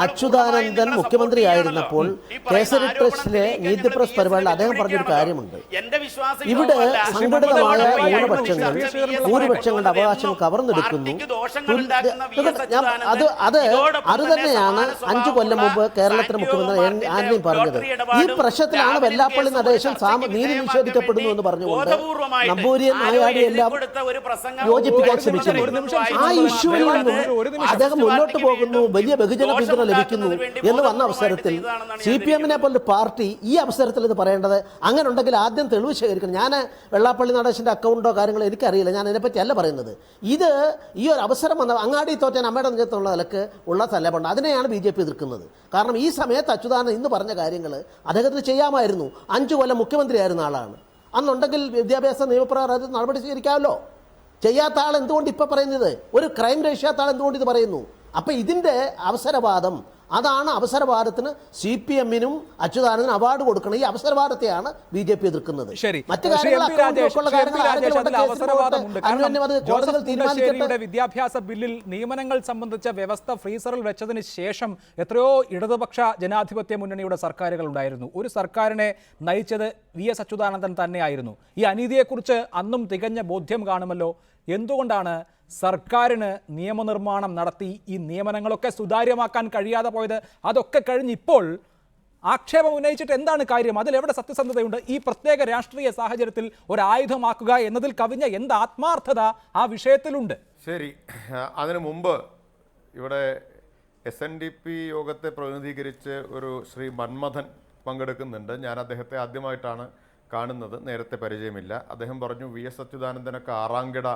അച്യുതാനന്ദൻ മുഖ്യമന്ത്രിയായിരുന്നപ്പോൾ കേസരി ട്രസ്റ്റിലെ നീതി പ്രസ് പരിപാടിയിൽ അദ്ദേഹം പറഞ്ഞൊരു കാര്യമുണ്ട്. ഇവിടെ സംഘടിതമായ ഭൂരിപക്ഷങ്ങളുടെ അവകാശം കവർന്നെടുക്കുന്നു. അത് തന്നെയാണ് 5 കൊല്ലം മുമ്പ് കേരളത്തിലെ മുഖ്യമന്ത്രി ആന്റണി പറഞ്ഞത്. ഈ പ്രശ്നത്തിലാണ് വെള്ളാപ്പള്ളി നടേശൻ നീതി നിഷേധിക്കപ്പെടുന്നു എന്ന് പറഞ്ഞുകൊണ്ട് നമ്പൂരിയൻ നായാടി എല്ലാം യോജിപ്പിക്കാൻ ശ്രമിക്കുന്നു. ആ ഇഷ്യൂവിൽ നിന്നും അദ്ദേഹം മുന്നോട്ട് പോകുന്നു, വലിയ ബഹുജന ലഭിക്കുന്നു എന്ന് വന്ന അവസരത്തിൽ CPM-നെ പോലൊരു പാർട്ടി ഈ അവസരത്തിൽ ഇത് പറയേണ്ടത്, അങ്ങനെ ഉണ്ടെങ്കിൽ ആദ്യം തെളിവ് ശേഖരിക്കണം. ഞാൻ വെള്ളാപ്പള്ളി നടേശൻ്റെ അക്കൗണ്ടോ കാര്യങ്ങളോ എനിക്കറിയില്ല, ഞാൻ അതിനെപ്പറ്റി അല്ല പറയുന്നത്. ഇത് ഈ ഒരു അവസരം വന്ന അങ്ങാടി തോറ്റാൻ അമ്മയുടെ നെഞ്ചത്തുള്ള നിലക്ക് ഉള്ള തലമുണ്ട്. അതിനെയാണ് BJP എതിർക്കുന്നത്. കാരണം ഈ സമയത്ത് അച്യുതാനന്ദൻ ഇന്ന് പറഞ്ഞ കാര്യങ്ങൾ അദ്ദേഹത്തിന് ചെയ്യാമായിരുന്നു. 5 കൊല്ലം മുഖ്യമന്ത്രിയായിരുന്ന ആളാണ്. അന്നുണ്ടെങ്കിൽ വിദ്യാഭ്യാസ നിയമപ്രകാരം നടപടി സ്വീകരിക്കാമല്ലോ. ചെയ്യാത്ത ആൾ എന്തുകൊണ്ട് ഇപ്പം പറയുന്നത്? ഒരു ക്രൈം രക്ഷിക്കാത്ത ആൾ എന്തുകൊണ്ട് ഇത് പറയുന്നു? അപ്പം ഇതിൻ്റെ അവസരവാദം, അതാണ് അവസരവാദത്തിന് CPM-നും അച്യുതാനന്ദനും അവാർഡ് കൊടുക്കണം. ഈ അവസരവാദത്തെയാണ് BJP എതിർക്കുന്നത്. മറ്റു കാര്യങ്ങളുടെ വിദ്യാഭ്യാസ ബില്ലിൽ നിയമനങ്ങൾ സംബന്ധിച്ച വ്യവസ്ഥ ഫ്രീസറിൽ വെച്ചതിന് ശേഷം എത്രയോ ഇടതുപക്ഷ ജനാധിപത്യ മുന്നണിയുടെ സർക്കാരുകൾ ഉണ്ടായിരുന്നു. ഒരു സർക്കാരിനെ നയിച്ചത് VS അച്യുതാനന്ദൻ തന്നെയായിരുന്നു. ഈ അനീതിയെക്കുറിച്ച് അന്നും തികഞ്ഞ ബോധ്യം കാണുമല്ലോ. എന്തുകൊണ്ടാണ് സർക്കാരിന് നിയമനിർമ്മാണം നടത്തി ഈ നിയമനങ്ങളൊക്കെ സുതാര്യമാക്കാൻ കഴിയാതെ പോയത്? അതൊക്കെ കഴിഞ്ഞ് ഇപ്പോൾ ആക്ഷേപം ഉന്നയിച്ചിട്ട് എന്താണ് കാര്യം? അതിലെവിടെ സത്യസന്ധതയുണ്ട്? ഈ പ്രത്യേക രാഷ്ട്രീയ സാഹചര്യത്തിൽ ഒരു ആയുധമാക്കുക എന്നതിൽ കവിഞ്ഞ എന്ത് ആത്മാർത്ഥത ആ വിഷയത്തിലുണ്ട്? ശരി, അതിനു മുമ്പ് ഇവിടെ SNDP യോഗത്തെ പ്രതിനിധീകരിച്ച് ഒരു ശ്രീ മന്മഥൻ പങ്കെടുക്കുന്നുണ്ട്. ഞാൻ അദ്ദേഹത്തെ ആദ്യമായിട്ടാണ് കാണുന്നത്, നേരത്തെ പരിചയമില്ല. അദ്ദേഹം പറഞ്ഞു VS അച്യുതാനന്ദനൊക്കെ 6ാംകിട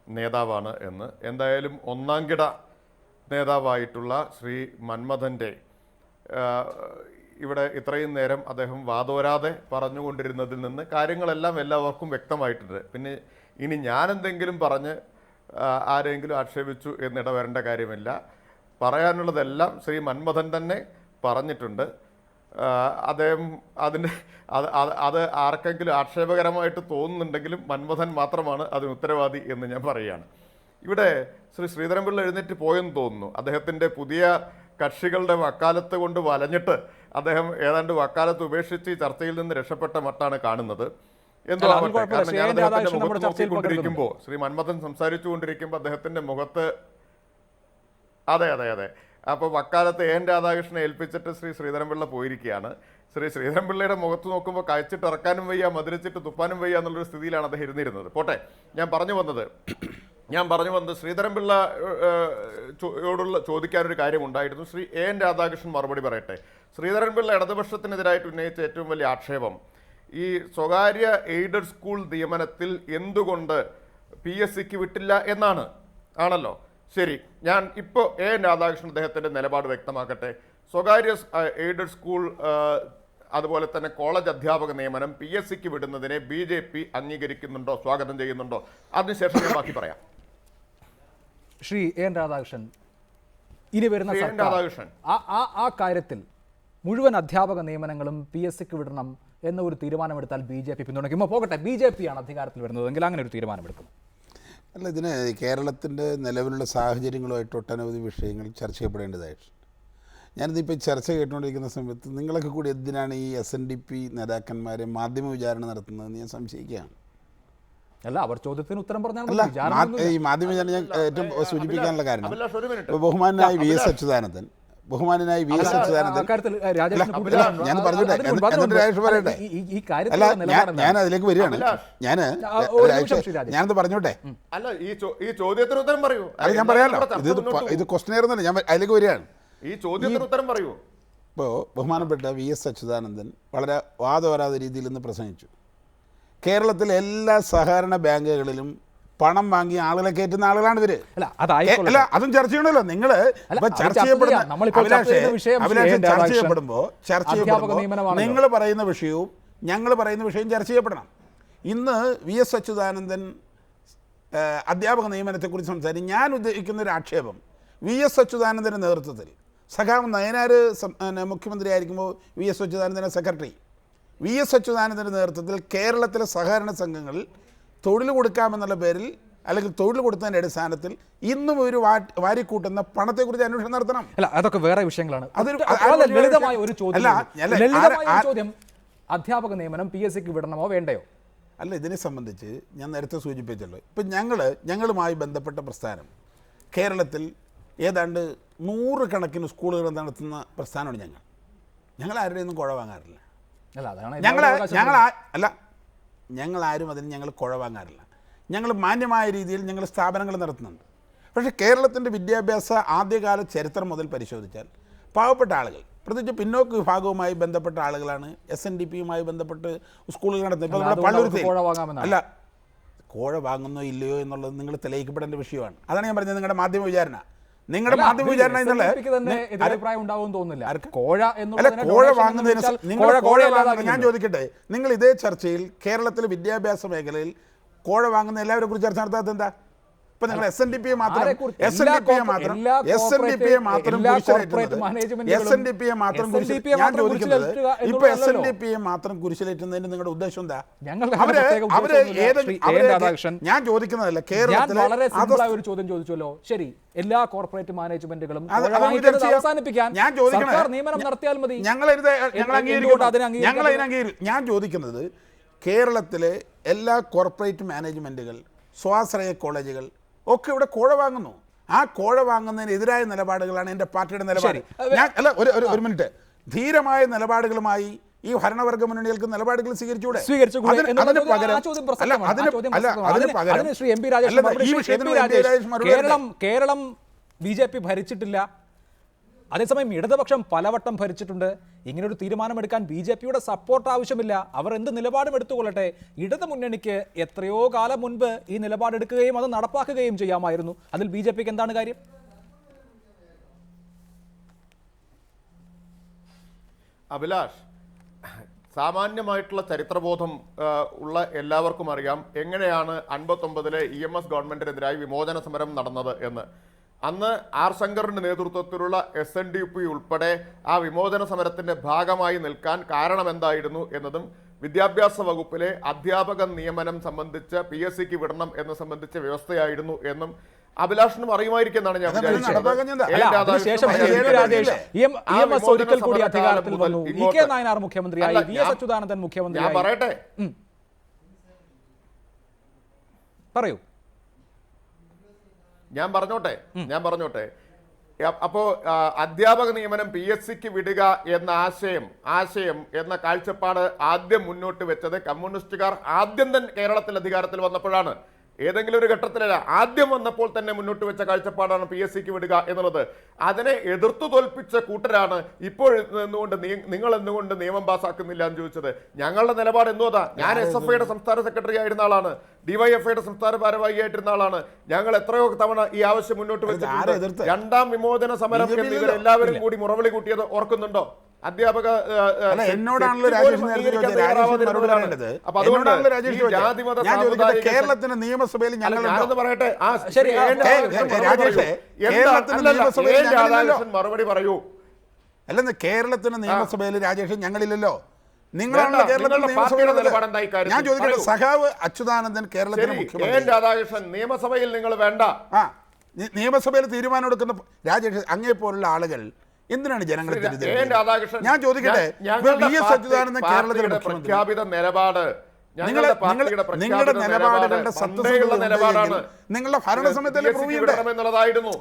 നേതാവാണ് എന്ന്. എന്തായാലും 1ാംകിട നേതാവായിട്ടുള്ള ശ്രീ മന്മഥൻ്റെ ഇവിടെ ഇത്രയും നേരം അദ്ദേഹം വാതോരാതെ പറഞ്ഞുകൊണ്ടിരുന്നതിൽ നിന്ന് കാര്യങ്ങളെല്ലാം എല്ലാവർക്കും വ്യക്തമായിട്ടുണ്ട്. പിന്നെ ഇനി ഞാനെന്തെങ്കിലും പറഞ്ഞ് ആരെങ്കിലും ആക്ഷേപിച്ചു എന്നിടവരേണ്ട കാര്യമില്ല. പറയാനുള്ളതെല്ലാം ശ്രീ മന്മഥൻ തന്നെ പറഞ്ഞിട്ടുണ്ട്. അദ്ദേഹം അത് ആർക്കെങ്കിലും ആക്ഷേപകരമായിട്ട് തോന്നുന്നുണ്ടെങ്കിലും മന്മഥൻ മാത്രമാണ് അതിന് ഉത്തരവാദി എന്ന് ഞാൻ പറയുകയാണ്. ഇവിടെ ശ്രീ ശ്രീധരൻപിള്ള എഴുന്നേറ്റ് പോയെന്ന് തോന്നുന്നു. അദ്ദേഹത്തിൻ്റെ പുതിയ കക്ഷികളുടെ വക്കാലത്ത് കൊണ്ട് വലഞ്ഞിട്ട് അദ്ദേഹം ഏതാണ്ട് വക്കാലത്ത് ഉപേക്ഷിച്ച് ചർച്ചയിൽ നിന്ന് രക്ഷപ്പെട്ട മട്ടാണ് കാണുന്നത്. എന്തോ ആവട്ടെ, കാരണം ഞാൻ അദ്ദേഹത്തിൻ്റെ മുഖത്ത് നോക്കിക്കൊണ്ടിരിക്കുമ്പോൾ ശ്രീ മന്മഥൻ സംസാരിച്ചു കൊണ്ടിരിക്കുമ്പോൾ അദ്ദേഹത്തിൻ്റെ മുഖത്ത് അതെ അപ്പോൾ വക്കാലത്ത് എൻ രാധാകൃഷ്ണനെ ഏൽപ്പിച്ചിട്ട് ശ്രീ ശ്രീധരൻപിള്ള പോയിരിക്കുകയാണ്. ശ്രീ ശ്രീധരൻപിള്ളയുടെ മുഖത്ത് നോക്കുമ്പോൾ കഴിച്ചിട്ട് ഇറക്കാനും വയ്യ, മധുരച്ചിട്ട് തുപ്പാനും വയ്യ എന്നുള്ളൊരു സ്ഥിതിയിലാണ് അദ്ദേഹം ഇരുന്നിരുന്നത്. പോട്ടെ, ഞാൻ പറഞ്ഞു വന്നത് ശ്രീധരൻപിള്ളയോടുള്ള ചോദിക്കാനൊരു കാര്യമുണ്ടായിരുന്നു. ശ്രീ എൻ രാധാകൃഷ്ണൻ മറുപടി പറയട്ടെ. ശ്രീധരൻപിള്ള ഇടതുപക്ഷത്തിനെതിരായിട്ട് ഉന്നയിച്ച ഏറ്റവും വലിയ ആക്ഷേപം ഈ സ്വകാര്യ എയ്ഡഡ് സ്കൂൾ നിയമനത്തിൽ എന്തുകൊണ്ട് PSCക്ക് വിട്ടില്ല ആണല്ലോ. ശരി, ഞാൻ ഇപ്പോൾ എൻ രാധാകൃഷ്ണൻ അദ്ദേഹത്തിൻ്റെ നിലപാട് വ്യക്തമാക്കട്ടെ. സ്വകാര്യ എയ്ഡഡ് സ്കൂൾ അതുപോലെ തന്നെ കോളേജ് അധ്യാപക നിയമനം PSCക്ക് വിടുന്നതിനെ BJP അംഗീകരിക്കുന്നുണ്ടോ, സ്വാഗതം ചെയ്യുന്നുണ്ടോ? അതിനുശേഷം ഞാൻ ബാക്കി പറയാം. ശ്രീ എൻ രാധാകൃഷ്ണൻ, ഇനി വരുന്ന രാധാകൃഷ്ണൻ ആ കാര്യത്തിൽ മുഴുവൻ അധ്യാപക നിയമനങ്ങളും PSCക്ക് വിടണം എന്ന ഒരു തീരുമാനമെടുത്താൽ BJP പിന്തുണയ്ക്കുമ്പോൾ പോകട്ടെ, BJP ആണ് അധികാരത്തിൽ വരുന്നതെങ്കിൽ അങ്ങനെ ഒരു തീരുമാനമെടുക്കും. അല്ല, ഇതിന് കേരളത്തിൻ്റെ നിലവിലുള്ള സാഹചര്യങ്ങളുമായിട്ട് ഒട്ടനവധി വിഷയങ്ങൾ ചർച്ച ചെയ്യപ്പെടേണ്ടതായിട്ട്. ഞാനിതിപ്പോൾ ചർച്ച കേട്ടുകൊണ്ടിരിക്കുന്ന സമയത്ത് നിങ്ങളൊക്കെ കൂടി എന്തിനാണ് ഈ SNDP നേതാക്കന്മാരെ മാധ്യമ വിചാരണ നടത്തുന്നതെന്ന് ഞാൻ സംശയിക്കുകയാണ്. അല്ല, അവർ ചോദ്യത്തിന് ഉത്തരം പറഞ്ഞാൽ ഈ മാധ്യമ വിചാരണ ഞാൻ ഏറ്റവും സൂചിപ്പിക്കാനുള്ള കാരണം ബഹുമാനായ VS അച്യുതാനന്ദൻ ഞാൻ പറഞ്ഞോട്ടെ, എന്നിട്ട് രാജേഷ് പറയട്ടെ. അല്ല, ഞാൻ അതിലേക്ക് വരികയാണ്. ഞാനത് പറഞ്ഞോട്ടെ. ഈ ചോദ്യത്തിന് ഉത്തരം പറയൂ. ഞാൻ പറയാമല്ലോ, ഇത് ക്വസ്റ്റ്യൻ എന്നല്ല, ഞാൻ അതിലേക്ക് വരികയാണ്. ഈ ചോദ്യത്തിന് ഉത്തരം പറയൂ. ഇപ്പോൾ ബഹുമാനപ്പെട്ട VS അച്യുതാനന്ദൻ വളരെ വാദവരാത രീതിയിൽ ഇന്ന് പ്രസംഗിച്ചു. കേരളത്തിലെ എല്ലാ സഹകരണ ബാങ്കുകളിലും പണം വാങ്ങി ആളുകളെ കയറ്റുന്ന ആളുകളാണ് ഇവര്. അല്ല, അതും ചർച്ച ചെയ്യണമല്ലോ. നിങ്ങൾ ചർച്ച ചെയ്യപ്പെടുമ്പോൾ നിങ്ങൾ പറയുന്ന വിഷയവും ഞങ്ങൾ പറയുന്ന വിഷയവും ചർച്ച ചെയ്യപ്പെടണം. ഇന്ന് VS അച്യുതാനന്ദൻ അധ്യാപക നിയമനത്തെക്കുറിച്ച് സംസാരിക്കും. ഞാൻ ഉദ്ദേശിക്കുന്ന ഒരു ആക്ഷേപം, VS അച്യുതാനന്ദൻ്റെ നേതൃത്വത്തിൽ സഖാവ് നയനാർ മുഖ്യമന്ത്രിയായിരിക്കുമ്പോൾ VS അച്യുതാനന്ദൻ്റെ സെക്രട്ടറി, VS അച്യുതാനന്ദൻ്റെ നേതൃത്വത്തിൽ കേരളത്തിലെ സഹകരണ സംഘങ്ങളിൽ തൊഴിൽ കൊടുക്കാമെന്നുള്ള പേരിൽ അല്ലെങ്കിൽ തൊഴിൽ കൊടുത്തതിൻ്റെ അടിസ്ഥാനത്തിൽ ഇന്നും ഒരു വാരിക്കൂട്ടുന്ന പണത്തെക്കുറിച്ച് അന്വേഷണം നടത്തണം. അല്ല, അതൊക്കെ വേറെ വിഷയങ്ങളാണ്. ലളിതമായ ഒരു ചോദ്യം, അധ്യാപക നിയമനം PSCക്ക് വിടണമോ വേണ്ടയോ? അല്ല, ഇതിനെ സംബന്ധിച്ച് ഞാൻ നേരത്തെ സൂചിപ്പിച്ചല്ലോ. ഇപ്പം ഞങ്ങളുമായി ബന്ധപ്പെട്ട പ്രസ്ഥാനം കേരളത്തിൽ ഏതാണ്ട് 100 കണക്കിന് സ്കൂളുകൾ നടത്തുന്ന പ്രസ്ഥാനമാണ് ഞങ്ങൾ ആരുടെയൊന്നും കുഴ വാങ്ങാറില്ല. ഞങ്ങൾ ആരും അതിന് ഞങ്ങൾ കുഴ വാങ്ങാറില്ല. ഞങ്ങൾ മാന്യമായ രീതിയിൽ ഞങ്ങൾ സ്ഥാപനങ്ങൾ നടത്തുന്നുണ്ട്. പക്ഷേ കേരളത്തിൻ്റെ വിദ്യാഭ്യാസ ആദ്യകാല ചരിത്രം മുതൽ പരിശോധിച്ചാൽ പാവപ്പെട്ട ആളുകൾ, പ്രത്യേകിച്ച് പിന്നോക്ക വിഭാഗവുമായി ബന്ധപ്പെട്ട ആളുകളാണ് SNDPയുമായി ബന്ധപ്പെട്ട് സ്കൂളുകൾ നടത്തുന്നത്. ഇപ്പോൾ പള്ളുരുത്തി അല്ല, കോഴ വാങ്ങുന്നോ ഇല്ലയോ എന്നുള്ളത് നിങ്ങൾ തെളിയിക്കപ്പെടേണ്ട വിഷയമാണ്. അതാണ് ഞാൻ പറഞ്ഞത്. നിങ്ങളുടെ മാധ്യമ വിചാരണ ഞാൻ ചോദിക്കട്ടെ, നിങ്ങൾ ഇതേ ചർച്ചയിൽ കേരളത്തിലെ വിദ്യാഭ്യാസ മേഖലയിൽ കോഴ വാങ്ങുന്ന എല്ലാവരെ കുറിച്ച് ചർച്ച നടത്താത്ത എന്താ? ഇപ്പൊ നിങ്ങൾ SNDPയെ മാത്രം കുരിശിലേറ്റുന്നതിന് നിങ്ങളുടെ ഉദ്ദേശം എന്താ? ഞാൻ ചോദിക്കുന്നതല്ല, കേരളത്തിലെ ഒരു ചോദ്യം ചോദിച്ചല്ലോ. ശരി, എല്ലാ കോർപ്പറേറ്റ് മാനേജ്മെന്റുകളും അവസാനിപ്പിക്കാൻ നിയമനം നടത്തിയാൽ മതി. ഞാൻ ചോദിക്കുന്നത്, കേരളത്തിലെ എല്ലാ കോർപ്പറേറ്റ് മാനേജ്മെന്റുകൾ, സ്വാശ്രയ കോളേജുകൾ ഒക്കെ ഇവിടെ കോഴ വാങ്ങുന്നു. ആ കോഴ വാങ്ങുന്നതിനെതിരായ നിലപാടുകളാണ് എൻ്റെ പാർട്ടിയുടെ നിലപാട്. ഒരു മിനിറ്റ്, ധീരമായ നിലപാടുകളുമായി ഈ ഭരണവർഗ മുന്നണികൾക്ക് നിലപാടുകൾ സ്വീകരിച്ചുകൂടെ? കേരളം BJP ഭരിച്ചിട്ടില്ല, അതേസമയം ഇടതുപക്ഷം പലവട്ടം ഭരിച്ചിട്ടുണ്ട്. ഇങ്ങനൊരു തീരുമാനമെടുക്കാൻ BJPയുടെ സപ്പോർട്ട് ആവശ്യമില്ല. അവർ എന്ത് നിലപാടും എടുത്തുകൊള്ളട്ടെ. ഇടതു മുന്നണിക്ക് എത്രയോ കാലം മുൻപ് ഈ നിലപാടെടുക്കുകയും അത് നടപ്പാക്കുകയും ചെയ്യാമായിരുന്നു. അതിൽ BJPക്ക് എന്താണ് കാര്യം? അഭിലാഷ്, സാമാന്യമായിട്ടുള്ള ചരിത്രബോധം ഉള്ള എല്ലാവർക്കും അറിയാം എങ്ങനെയാണ് 59-ലെ EMS ഗവൺമെന്റിനെതിരായി വിമോചന സമരം നടന്നത് എന്ന്. അന്ന് R. ശങ്കറിന്റെ നേതൃത്വത്തിലുള്ള SNDP ഉൾപ്പെടെ ആ വിമോചന സമരത്തിന്റെ ഭാഗമായി നിൽക്കാൻ കാരണം എന്തായിരുന്നു എന്നതും വിദ്യാഭ്യാസ വകുപ്പിലെ അധ്യാപക നിയമനം സംബന്ധിച്ച് PSCക്ക് വിടണം എന്ന് സംബന്ധിച്ച വ്യവസ്ഥയായിരുന്നു എന്നും അഭിലാഷിനും അറിയുമായിരിക്കുന്നതാണ് ഞാൻ വിചാരിച്ചത്. ഞാൻ പറയട്ടെ, പറയൂ. ഞാൻ പറഞ്ഞോട്ടെ. അപ്പോൾ അധ്യാപക നിയമനം PSCക്ക് വിടുക എന്ന ആശയം എന്ന കാഴ്ചപ്പാട് ആദ്യം മുന്നോട്ട് വെച്ചത് കമ്മ്യൂണിസ്റ്റുകാർ ആദ്യം തന്നെ കേരളത്തിൽ അധികാരത്തിൽ വന്നപ്പോഴാണ്. ഏതെങ്കിലും ഒരു ഘട്ടത്തിലല്ല, ആദ്യം വന്നപ്പോൾ തന്നെ മുന്നോട്ട് വെച്ച കാഴ്ചപ്പാടാണ് PSCക്ക് വിടുക എന്നുള്ളത്. അതിനെ എതിർത്തു തോൽപ്പിച്ച കൂട്ടരാണ് ഇപ്പോൾ നിങ്ങൾ എന്തുകൊണ്ട് നിയമം പാസ്സാക്കുന്നില്ല എന്ന് ചോദിച്ചത്. ഞങ്ങളുടെ നിലപാട് എന്തോതാ? ഞാൻ SFIയുടെ സംസ്ഥാന സെക്രട്ടറി ആയിരുന്ന ആളാണ്, DYFIയുടെ സംസ്ഥാന ഭാരവാഹിയായിട്ടിരുന്ന ആളാണ്. ഞങ്ങൾ എത്രയോ തവണ ഈ ആവശ്യം മുന്നോട്ട് വെച്ചിട്ടുണ്ട്. രണ്ടാം വിമോചന സമരം എല്ലാവരും കൂടി മുറവിളി കൂട്ടിയത് ഓർക്കുന്നുണ്ടോ? അധ്യാപക എന്നോടാണല്ലോ കേരളത്തിന് നിയമസഭയിൽ ഞാനൊന്ന് പറയട്ടെ, മറുപടി പറയൂ. അല്ലെന്ന് കേരളത്തിന് നിയമസഭയിൽ രാജേഷ് ഞങ്ങളില്ലല്ലോ, നിങ്ങളാണല്ലോ കേരളത്തിലെ നിയമസഭയിൽ. ഞാൻ ചോദിക്കട്ടെ, സഖാവ് അച്യുതാനന്ദൻ കേരളത്തിലെ മുഖ്യമന്ത്രി, രാധാകൃഷ്ണൻ നിയമസഭയിൽ നിങ്ങൾ വേണ്ട, നിയമസഭയിൽ തീരുമാനം എടുക്കുന്ന രാജേഷ് അങ്ങേ പോലുള്ള ആളുകൾ എന്തിനാണ് ജനങ്ങളെ ഞാൻ ചോദിക്കട്ടെ, അച്യുതാനന്ദൻ കേരളത്തിലെ പ്രഖ്യാപിത നിലപാട് നിങ്ങളുടെ നിലപാടുകളുടെ സത്യസന്ധത നിലപാടാണ് നിങ്ങളുടെ ഭരണസമയത്തല്ലേ പ്രൂവ് ചെയ്യണമെന്നുള്ളതായിരുന്നു.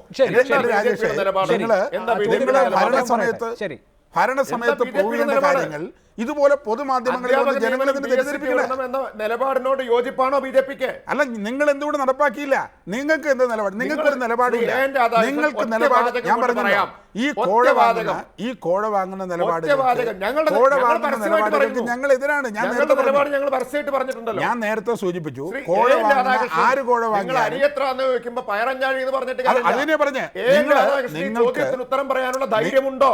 ഭരണസമയത്ത് പ്രൂവ് ചെയ്യേണ്ട കാര്യങ്ങൾ ഇതുപോലെ പൊതുമാധ്യമങ്ങളിൽ ജനങ്ങളെ നിലപാടിനോട് യോജിപ്പാണോ BJPക്ക്? അല്ല, നിങ്ങൾ എന്തുകൊണ്ട് നടപ്പാക്കിയില്ല? നിങ്ങൾക്ക് എന്താ നിലപാട്? നിങ്ങൾക്ക് ഒരു നിലപാടില്ല. നിങ്ങൾക്ക് നിലപാട് ഞാൻ പറഞ്ഞല്ലോ, ഈ കോഴ വാങ്ങുന്ന നിലപാട് ഞങ്ങൾ എതിരാണ്. ഞാൻ നേരത്തെ സൂചിപ്പിച്ചു, കോഴ വാങ്ങുന്ന ആര് കോഴ വാങ്ങി അതിനെ പറഞ്ഞ് നിങ്ങൾക്ക് ഉത്തരം പറയാനുള്ള ധൈര്യമുണ്ടോ?